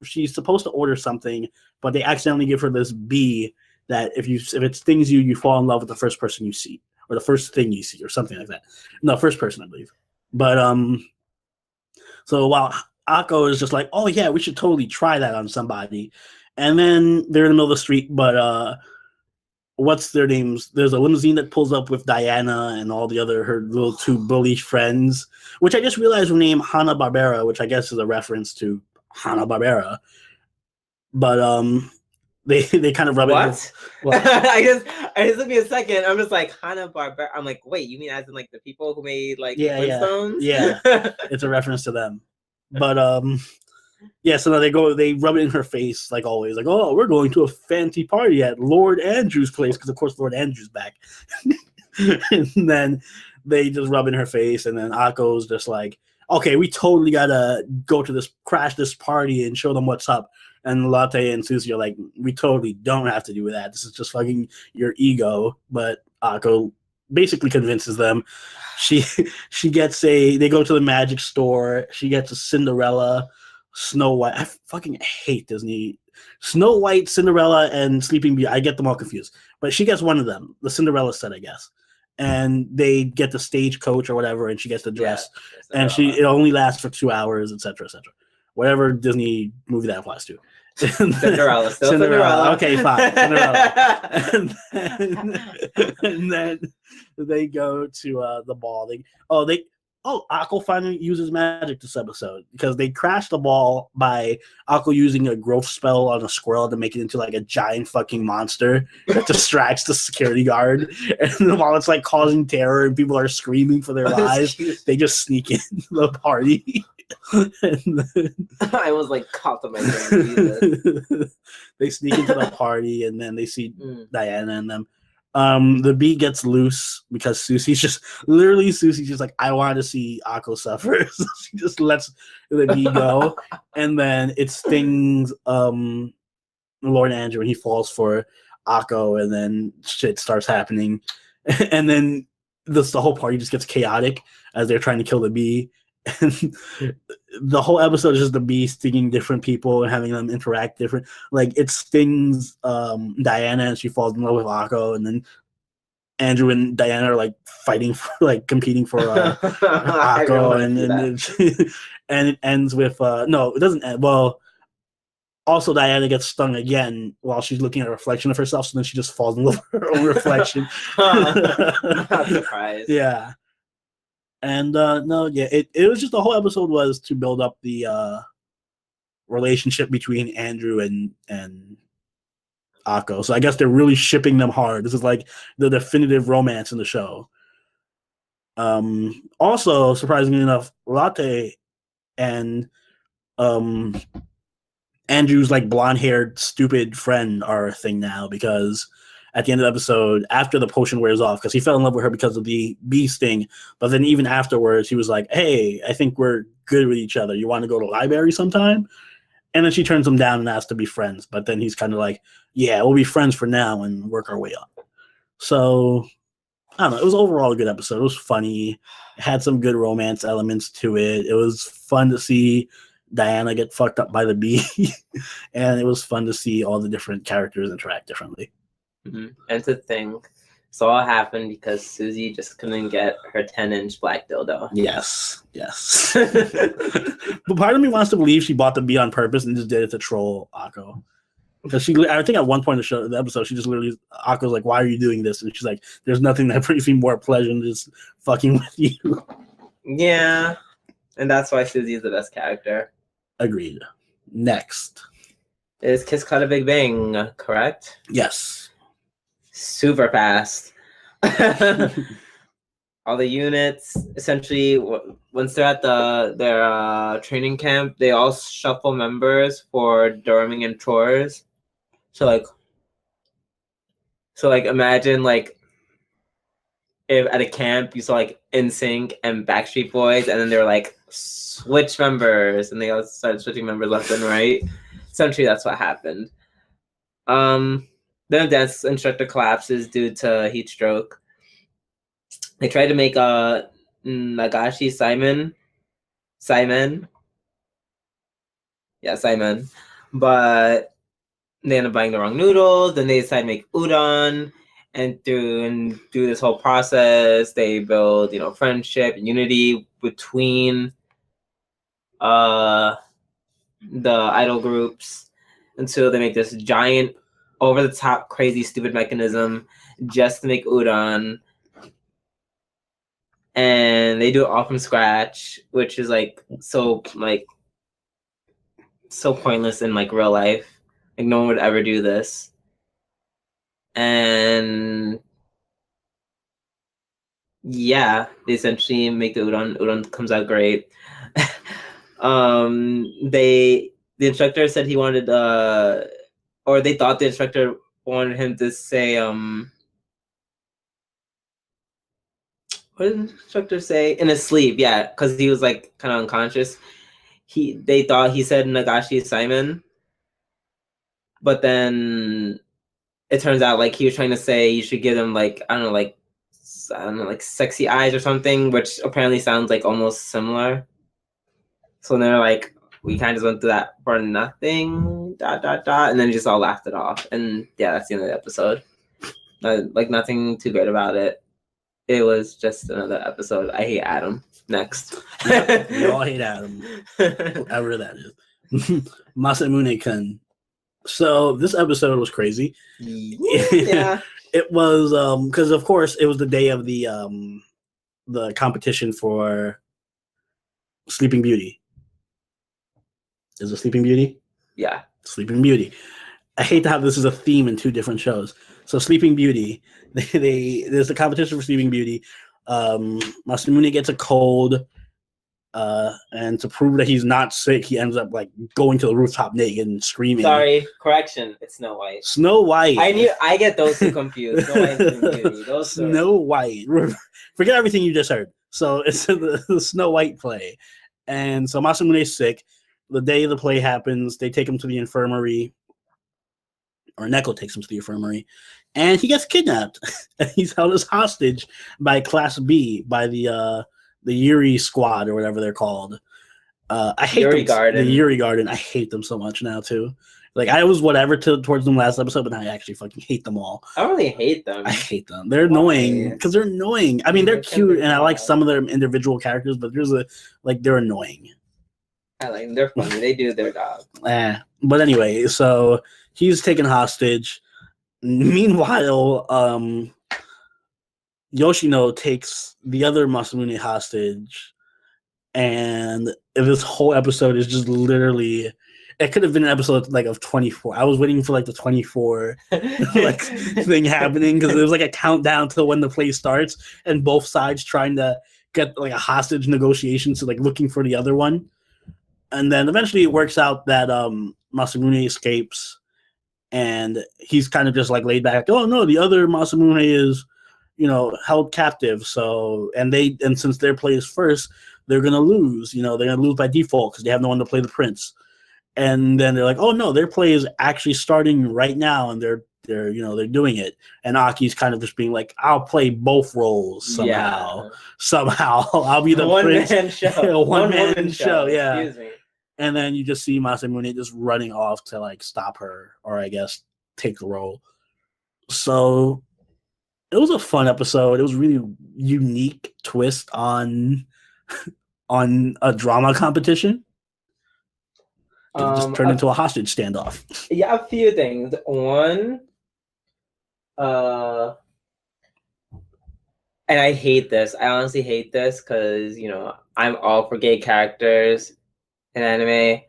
She's supposed to order something, but they accidentally give her this bee that if it stings you, you fall in love with the first person you see, or the first thing you see, or something like that. No, first person, I believe. But so while Akko is just like, oh yeah, we should totally try that on somebody, and then they're in the middle of the street, but what's their names? There's a limousine that pulls up with Diana and all the other her little two bullish friends, which I just realized were named Hanna-Barbera, which I guess is a reference to Hanna-Barbera. But they kind of rub it. What? I just took me a second. I'm just like Hanna-Barbera. I'm like, wait, you mean as in like the people who made like Flintstones? Yeah. It's a reference to them. But yeah, so now they rub it in her face like always, like, oh, we're going to a fancy party at Lord Andrew's place, because of course Lord Andrew's back. And then they just rub it in her face, and then Akko's just like, okay, we totally gotta go to crash this party and show them what's up. And Latte and Susie are like, we totally don't have to do that. This is just fucking your ego. But Akko basically convinces them. They go to the magic store. She gets a Cinderella, Snow White. I fucking hate Disney. Snow White, Cinderella, and Sleeping Beauty. I get them all confused. But she gets one of them, the Cinderella set, I guess. And they get the stagecoach or whatever, and she gets the dress. Yeah, and it only lasts for 2 hours, etc., etc. Whatever Disney movie that applies to. Cinderella. Okay, fine. Cinderella. And then they go to the ball. Akko finally uses magic this episode, because they crash the ball by Akko using a growth spell on a squirrel to make it into like a giant fucking monster that distracts the security guard. And while it's like causing terror and people are screaming for their lives, they just sneak into the party. And then, I was like caught on my brain. They sneak into the party, and then they see Diana and them. The bee gets loose because Susie's just like, I want to see Akko suffer. So she just lets the bee go, and then it stings Lord Andrew, and he falls for Akko, and then shit starts happening. And then the whole party just gets chaotic as they're trying to kill the bee. And the whole episode is just the bee stinging different people and having them interact different. Like, it stings Diana, and she falls in love with Akko, and then Andrew and Diana are like fighting for, like, competing for Akko, and it ends with no, it doesn't end well. Also, Diana gets stung again while she's looking at a reflection of herself, so then she just falls in love with her own reflection. Not surprised. Yeah. And it was just, the whole episode was to build up the relationship between Andrew and Akko. So I guess they're really shipping them hard. This is like the definitive romance in the show. Also, surprisingly enough, Latte and Andrew's like blonde-haired stupid friend are a thing now, because at the end of the episode, after the potion wears off, because he fell in love with her because of the bee sting, but then even afterwards, he was like, hey, I think we're good with each other. You want to go to the library sometime? And then she turns him down and asks to be friends, but then he's kind of like, yeah, we'll be friends for now and work our way up. So, I don't know. It was overall a good episode. It was funny. It had some good romance elements to it. It was fun to see Diana get fucked up by the bee. And it was fun to see all the different characters interact differently. Mm-hmm. And to think, this all happened because Susie just couldn't get her 10-inch black dildo. Yes. But part of me wants to believe she bought the bee on purpose and just did it to troll Akko. Because I think at one point in the episode, she just literally, Akko's like, why are you doing this? And she's like, there's nothing that brings me more pleasure than just fucking with you. Yeah. And that's why Susie is the best character. Agreed. Next is Kiss Cut a Big Bang, correct? Yes. Super fast. All the units, essentially, once they're at their training camp, they all shuffle members for dorming and chores. So like imagine like if at a camp you saw like NSYNC and Backstreet Boys, and then they were like switch members, and they all started switching members left and right. Essentially, that's what happened. Then a dance instructor collapses due to heat stroke. They tried to make Nagashi Simon, but they end up buying the wrong noodles. Then they decide to make udon. And through this whole process, they build, friendship and unity between the idol groups until they make this giant, over-the-top, crazy, stupid mechanism just to make udon. And they do it all from scratch, which is so pointless in real life. Like no one would ever do this. And yeah, they essentially make the udon. Udon comes out great. The instructor said he wanted or they thought the instructor wanted him to say what did the instructor say? In his sleep, yeah, because he was kind of unconscious. They thought he said Nagashi Simon, but then it turns out he was trying to say you should give them sexy eyes or something, which apparently sounds almost similar. So they're like, we kind of just went through that for nothing, ... and then just all laughed it off. And yeah, that's the end of the episode. Nothing too great about it. It was just another episode. I hate Adam. Next. Yep, we all hate Adam. Whatever that is. Masamune-kun. So this episode was crazy. Yeah. It was because of course it was the day of the competition for Sleeping Beauty. Is it Sleeping Beauty? Yeah. Sleeping Beauty. I hate to have this as a theme in two different shows. So Sleeping Beauty, there's the competition for Sleeping Beauty. Masamune gets a cold. And to prove that he's not sick, he ends up going to the rooftop naked and screaming. Sorry, correction. It's Snow White. Snow White. I get those two confused. Snow White and Beauty. Snow White. Forget everything you just heard. So it's the Snow White play, and so Masamune's sick. The day the play happens, they take him to the infirmary, or Neko takes him to the infirmary, and he gets kidnapped. He's held as hostage by Class B, by the Yuri squad or whatever they're called. I hate Yuri Garden. The Yuri Garden. I hate them so much now too. I was whatever towards them last episode, but now I actually fucking hate them all. I don't really hate them. I hate them. They're annoying because they're annoying. I mean, they're cute and I like some of their individual characters, but they're annoying. I like them. They're funny. They do their job. But anyway, so he's taken hostage. Meanwhile, Yoshino takes the other Masamune hostage, and this whole episode is just literally. It could have been an episode of 24. I was waiting for the 24 thing happening because it was a countdown to when the play starts, and both sides trying to get a hostage negotiation, so looking for the other one, and then eventually it works out that Masamune escapes, and he's kind of just laid back. Oh no, the other Masamune is. Held captive. So, and since their play is first, they're gonna lose. They're gonna lose by default because they have no one to play the prince. And then they're like, oh no, their play is actually starting right now, and they're doing it. And Aki's kind of just being like, I'll play both roles somehow. Yeah. Somehow, I'll be the prince. Man show. One man show. Yeah. Excuse me. And then you just see Masamune just running off to stop her, or I guess take the role. So. It was a fun episode. It was a really unique twist on a drama competition. It just turned into a hostage standoff. Yeah, a few things. One, and I hate this. I honestly hate this because, I'm all for gay characters in anime,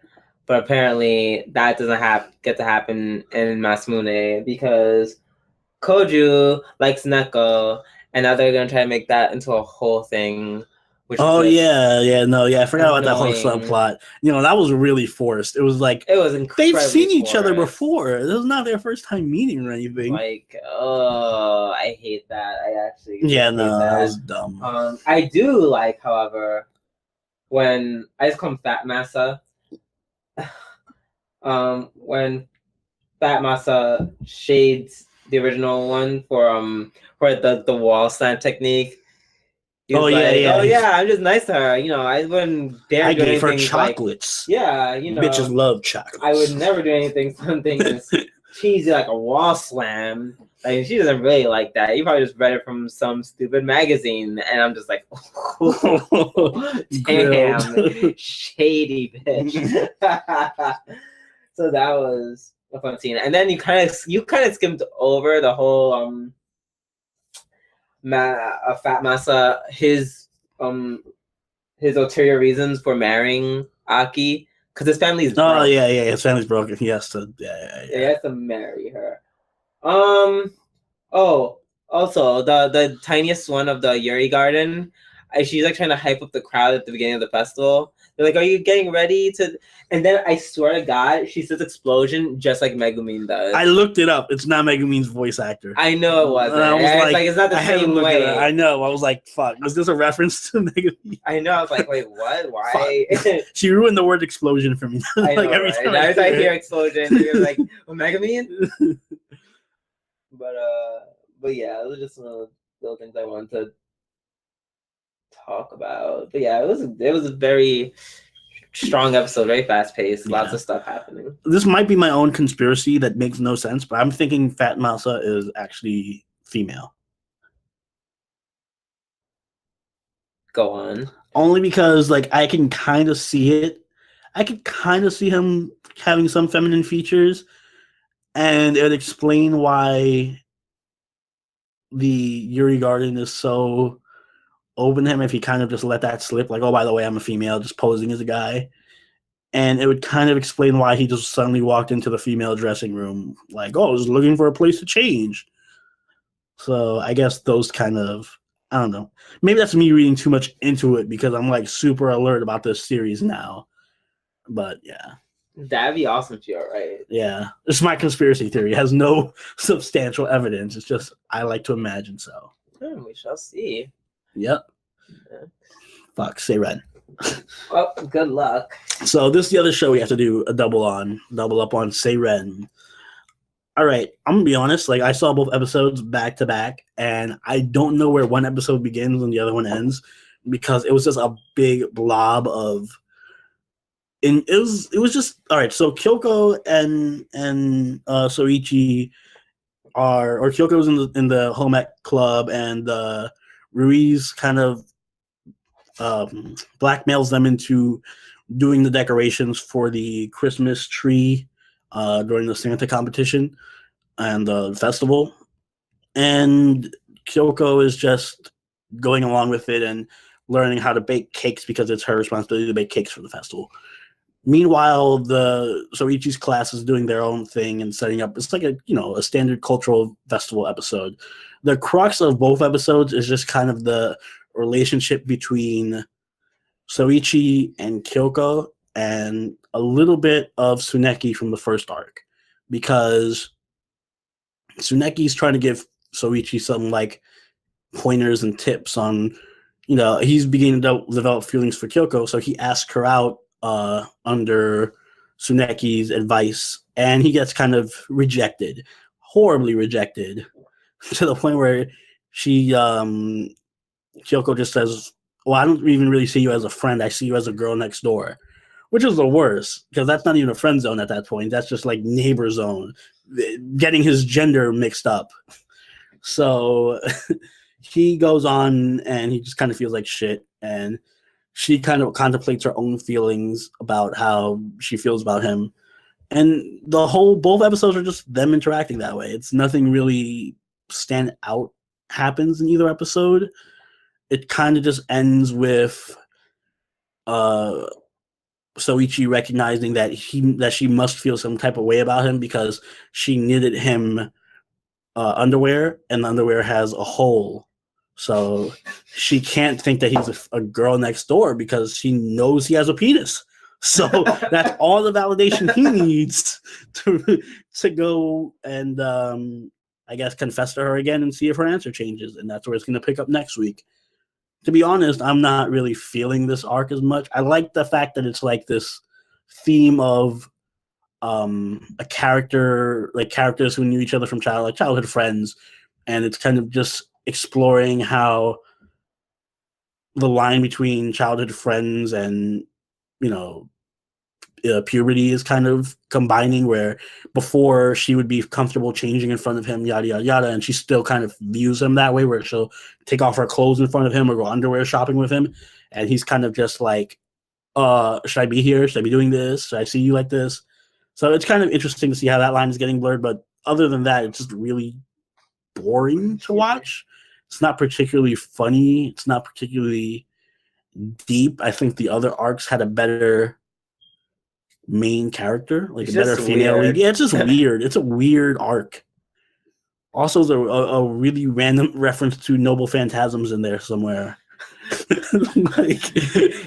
but apparently that doesn't get to happen in Masamune because Koju likes Neko, and now they're going to try to make that into a whole thing, Which Oh was I forgot about that whole annoying. subplot. That was really forced. It was like it was incredibly they've seen each other forced. before. This is not their first time meeting or anything. Like, oh, I hate that. I actually hate that that. was dumb. I do like, however, when I just call him Fat Massa. When Fat Massa shades the original one for the wall slam technique. He was I'm just nice to her. I wouldn't dare I do gave her anything chocolates. like, bitches love chocolates. I would never do something as cheesy like a wall slam. Like, she doesn't really like that. You probably just read it from some stupid magazine, and I'm just like, oh, damn, shady bitch. So that was a fun scene, and then you kind of skimmed over the whole Fat Massa, his ulterior reasons for marrying Aki, because his family's broke. Oh yeah, his family's broken. He has to he has to marry her. Oh, also the tiniest one of the Yuri Garden, she's like trying to hype up the crowd at the beginning of the festival. They're like, "Are you getting ready to?" And then I swear to God, she says "explosion" just like Megumin does. I looked it up. It's not Megumin's voice actor. I know it wasn't. I was like, it's not the same way. I know. I was like, "Fuck." Was this a reference to Megumin? I know. I was like, "Wait, what? Why?" She ruined the word "explosion" for me. I know, every time I hear "explosion," you're like, well, "Megumin." But yeah, it was just one of the little things I wanted to talk about. But yeah, it was a very strong episode, very fast paced, lots of stuff happening. This might be my own conspiracy that makes no sense, but I'm thinking Fat Massa is actually female. Go on. Only because I can kind of see it. I could kind of see him having some feminine features, and it would explain why the Yuri Garden is so open to him if he kind of just let that slip, like, oh, by the way, I'm a female, just posing as a guy. And it would kind of explain why he just suddenly walked into the female dressing room, like, oh, I was looking for a place to change. So I guess those kind of, I don't know. Maybe that's me reading too much into it because I'm like super alert about this series now. But yeah. That'd be awesome if you're right. Yeah. It's my conspiracy theory. It has no substantial evidence. It's just I like to imagine so. We shall see. Yep. Yeah. Fuck, say red. Well, good luck. So this is the other show we have to do a double up on Say Ren. All right, I'm gonna be honest. I saw both episodes back to back, and I don't know where one episode begins and the other one ends because it was just a big blob of. And it was just all right. So Kyoko and Soichi Kyoko's in the home ec club, and Ruiz kind of blackmails them into doing the decorations for the Christmas tree during the Santa competition and the festival. And Kyoko is just going along with it and learning how to bake cakes because it's her responsibility to bake cakes for the festival. Meanwhile, the Soichi's class is doing their own thing and setting up. It's like a standard cultural festival episode. The crux of both episodes is just kind of the relationship between Soichi and Kyoko and a little bit of Tsuneki from the first arc, because Tsuneki's trying to give Soichi some pointers and tips on, he's beginning to develop feelings for Kyoko, so he asks her out under Tsuneki's advice, and he gets kind of rejected, horribly rejected, to the point where Kyoko just says, well, I don't even really see you as a friend. I see you as a girl next door, which is the worst because that's not even a friend zone at that point. That's just like neighbor zone, getting his gender mixed up. So he goes on and he just kind of feels like shit. And she kind of contemplates her own feelings about how she feels about him. And both episodes are just them interacting that way. It's nothing really stand out happens in either episode. It kind of just ends with Soichi recognizing that she must feel some type of way about him because she knitted him underwear, and the underwear has a hole So she can't think that he's a girl next door because she knows he has a penis. So that's all the validation he needs to go and I guess confess to her again and see if her answer changes. And that's where it's going to pick up next week. To be honest, I'm not really feeling this arc as much. I like the fact that it's like this theme of a character, like characters who knew each other from childhood friends, and it's kind of just exploring how the line between childhood friends and puberty is kind of combining, where before she would be comfortable changing in front of him, yada yada yada, and she still kind of views him that way, where she'll take off her clothes in front of him or go underwear shopping with him, and he's kind of just like, should I be here? Should I be doing this? Should I see you like this? So it's kind of interesting to see how that line is getting blurred, but other than that, it's just really boring to watch. It's not particularly funny. It's not particularly deep. I think the other arcs had a better main character, like a better female lead. Yeah, it's just weird. It's a weird arc. Also, there's a really random reference to Noble Phantasms in there somewhere.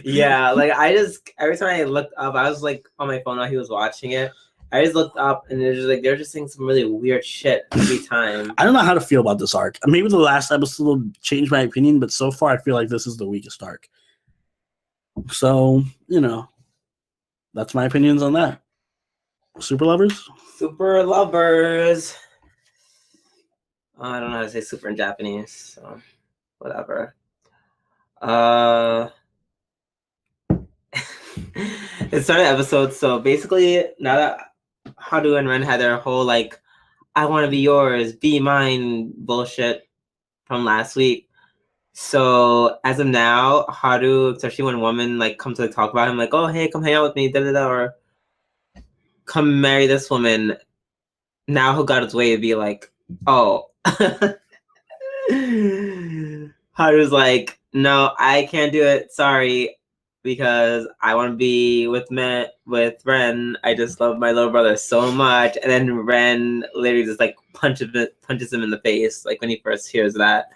Yeah, like I just every time I looked up, I was like on my phone while he was watching it. I just looked up and they're just saying some really weird shit every time. I don't know how to feel about this arc. Maybe the last episode will change my opinion, but so far I feel like this is the weakest arc. So, that's my opinions on that. Super lovers? Super lovers. I don't know how to say super in Japanese, so whatever. It started episode, so basically now that Haru and Ren had their whole like I want to be yours, be mine bullshit from last week. So as of now, Haru, especially when women like come to talk about him, like, oh hey, come hang out with me, or come marry this woman. Now who got its way to be like, oh. Haru's like, no, I can't do it. Sorry, because I want to be with Ren. I just love my little brother so much. And then Ren literally just like punches him in the face, like when he first hears that.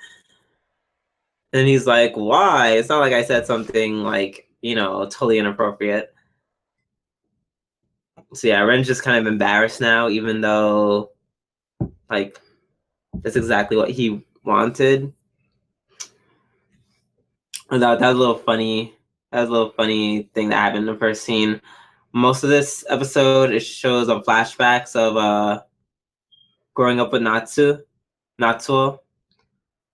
And he's like, why? It's not like I said something like, totally inappropriate. So yeah, Ren's just kind of embarrassed now, even though like that's exactly what he wanted. And that was a little funny. That was a little funny thing that happened in the first scene. Most of this episode, it shows flashbacks of growing up with Natsuo.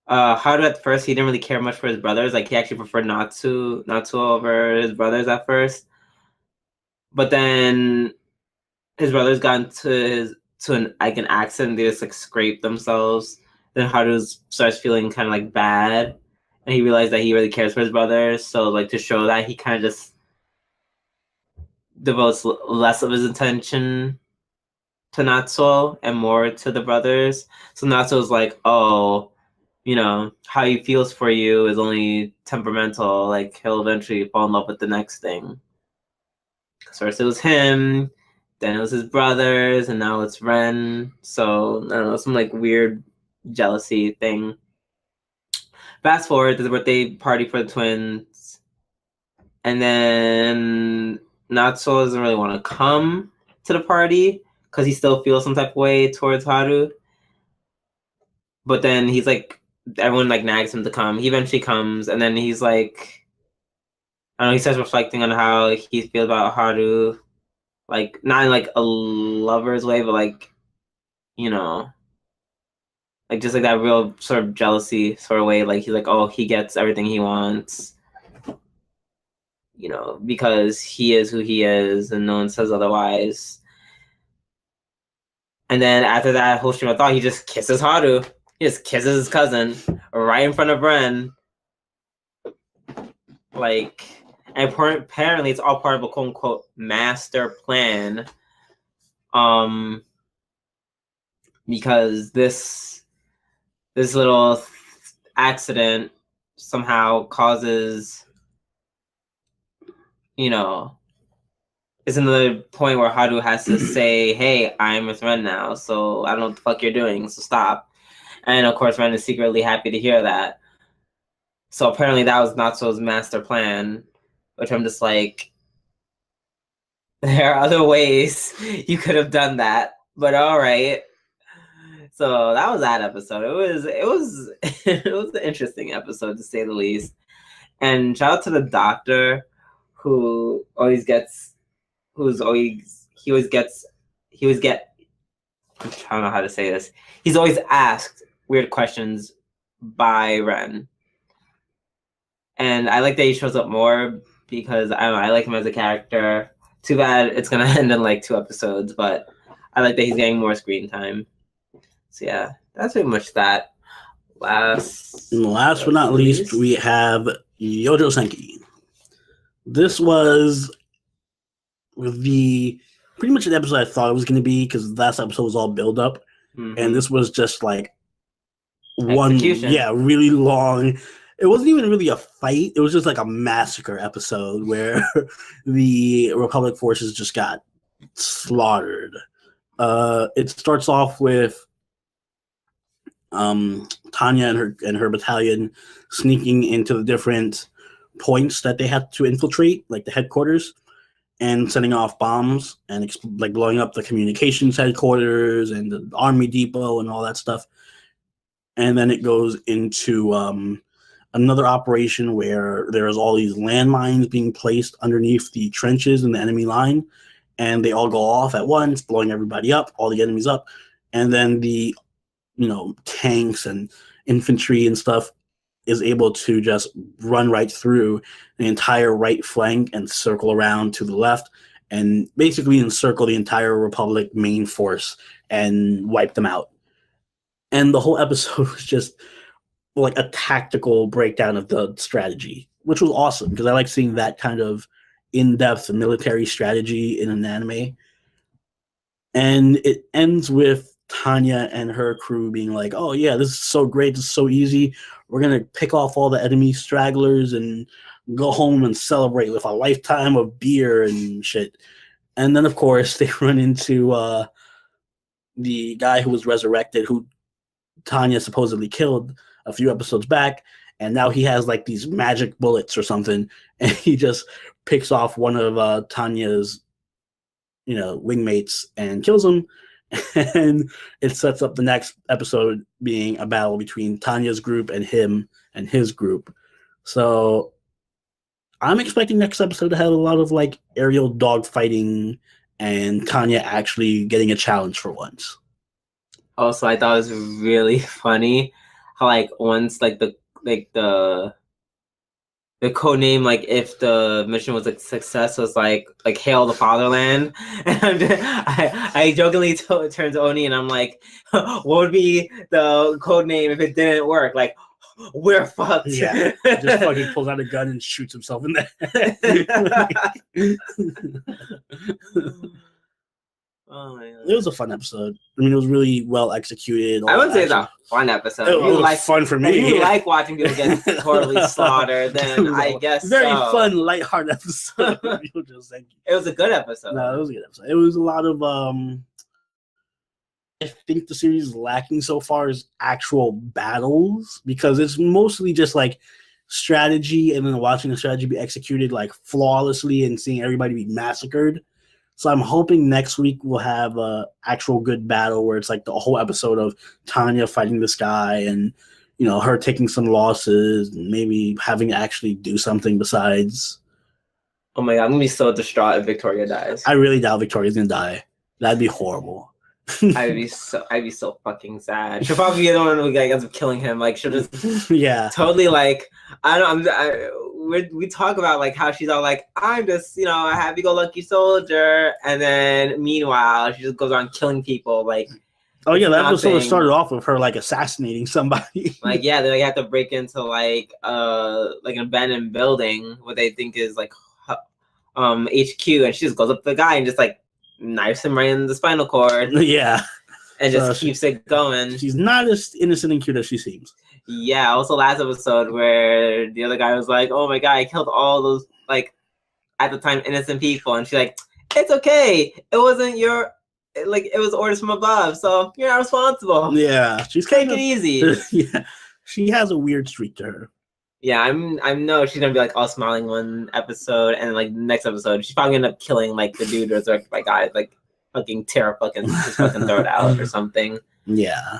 Haru at first, he didn't really care much for his brothers. Like he actually preferred Natsuo over his brothers at first. But then his brothers got into an accident. They just like scraped themselves. Then Haru starts feeling kind of like bad. And he realized that he really cares for his brothers. So, like, to show that, he kind of just devotes less of his attention to Natsuo and more to the brothers. So Natsuo's like, oh, how he feels for you is only temperamental. Like, he'll eventually fall in love with the next thing. Because first it was him, then it was his brothers, and now it's Ren. So, I don't know, some, like, weird jealousy thing. Fast forward to the birthday party for the twins, and then Natsuo doesn't really want to come to the party because he still feels some type of way towards Haru. But then he's like, everyone like nags him to come. He eventually comes, and then he's like, I don't know, he starts reflecting on how he feels about Haru, like not in like a lover's way, but like, like just like that real sort of jealousy sort of way. Like he's like, oh, he gets everything he wants, because he is who he is and no one says otherwise. And then after that whole stream of thought, he just kisses Haru. He just kisses his cousin right in front of Ren. Like, and apparently it's all part of a quote unquote master plan. Because this little accident somehow causes, is another point where Haru has to say, hey, I'm with Ren now, so I don't know what the fuck you're doing, so stop. And of course, Ren is secretly happy to hear that. So apparently that was Natsuo's master plan, which I'm just like, there are other ways you could have done that, but all right. So that was that episode. It was it was an interesting episode to say the least. And shout out to the doctor who always gets I'm trying to know how to say this. He's always asked weird questions by Ren. And I like that he shows up more because I don't know, I like him as a character. Too bad it's gonna end in like 2 episodes, but I like that he's getting more screen time. So yeah, that's pretty much that. Last but not least, we have Yojo Senki. This was pretty much an episode I thought it was going to be because the last episode was all build up, and this was just like really long. It wasn't even really a fight. It was just like a massacre episode where the Republic forces just got slaughtered. It starts off with Tanya and her battalion sneaking into the different points that they had to infiltrate, like the headquarters, and setting off bombs and like blowing up the communications headquarters and the army depot and all that stuff. And then it goes into another operation where there's all these landmines being placed underneath the trenches in the enemy line, and they all go off at once, blowing everybody up, all the enemies up, and then the tanks and infantry and stuff is able to just run right through the entire right flank and circle around to the left and basically encircle the entire Republic main force and wipe them out. And the whole episode was just like a tactical breakdown of the strategy, which was awesome because I like seeing that kind of in-depth military strategy in an anime. And it ends with Tanya and her crew being like, oh yeah, this is so great, this is so easy. We're going to pick off all the enemy stragglers and go home and celebrate with a lifetime of beer and shit. And then, of course, they run into the guy who was resurrected, who Tanya supposedly killed a few episodes back, and now he has like these magic bullets or something, and he just picks off one of Tanya's wingmates and kills him. And it sets up the next episode being a battle between Tanya's group and him and his group. So I'm expecting next episode to have a lot of like aerial dogfighting and Tanya actually getting a challenge for once. Also, I thought it was really funny how like once like the code name, like if the mission was a success, was like hail the fatherland. And I jokingly turned to Oni and I'm like, what would be the code name if it didn't work? Like, we're fucked. Yeah, just fucking pulls out a gun and shoots himself in the head. Oh my God. It was a fun episode. I mean, it was really well executed. I wouldn't say it's a fun episode. It was fun for me. If you like watching people get totally slaughtered, then I guess very fun, lighthearted episode. It was a good episode. No, it was a good episode. It was a lot of I think the series is lacking so far is actual battles because it's mostly just like strategy and then watching the strategy be executed like flawlessly and seeing everybody be massacred. So I'm hoping next week we'll have a actual good battle where it's like the whole episode of Tanya fighting this guy and, her taking some losses and maybe having to actually do something besides. Oh my God, I'm going to be so distraught if Victoria dies. I really doubt Victoria's going to die. That'd be horrible. I'd be so fucking sad. She'll probably be the one who ends up killing him. Like she'll just totally like we talk about like how she's all like I'm just a happy-go-lucky soldier, and then meanwhile she just goes on killing people like. Oh yeah, that episode started off with her like assassinating somebody. Like yeah, they have to break into like an abandoned building what they think is like HQ, and she just goes up to the guy and just like knifes him right in the spinal cord. Yeah. And just keeps it going. She's not as innocent and cute as she seems. Yeah, also last episode where the other guy was like, oh my God, I killed all those, like, at the time, innocent people. And she's like, it's okay. It wasn't it was orders from above, so you're not responsible. Yeah. Take it easy. Yeah. She has a weird streak to her. Yeah, I know she's gonna be like all smiling one episode, and like next episode she's probably gonna end up killing like the dude resurrected by God, like fucking tear fucking his fucking throat out or something. Yeah.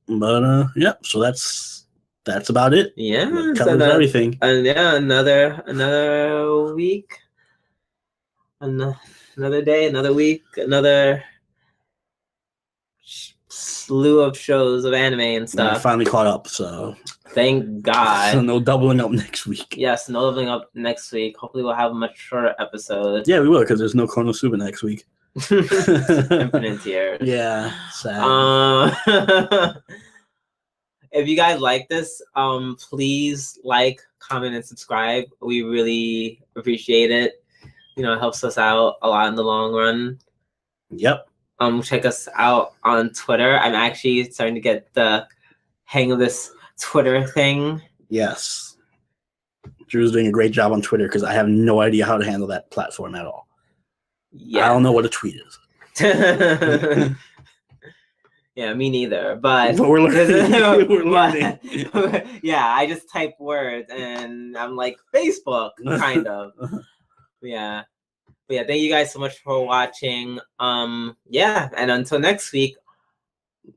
But yep. So that's about it. Yeah, that covers everything. And yeah, another week, another day, another week, another slew of shows of anime and stuff. I finally caught up, so thank God. So no doubling up next week. Yes, no doubling up next week. Hopefully we'll have a much shorter episode. Yeah, we will, because there's no Konosuba next week. Infinite tears. Yeah, sad. If you guys like this, please like, comment, and subscribe. We really appreciate it. You know, it helps us out a lot in the long run. Yep. Check us out on Twitter. I'm actually starting to get the hang of this Twitter thing. Yes. Drew's doing a great job on Twitter because I have no idea how to handle that platform at all. Yeah. I don't know what a tweet is. Yeah, me neither. But we're learning. We're learning. Yeah, I just type words and I'm like Facebook, kind of. Yeah. But yeah, thank you guys so much for watching. Yeah, and until next week.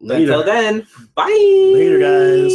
Later. Until then, bye. Later, guys.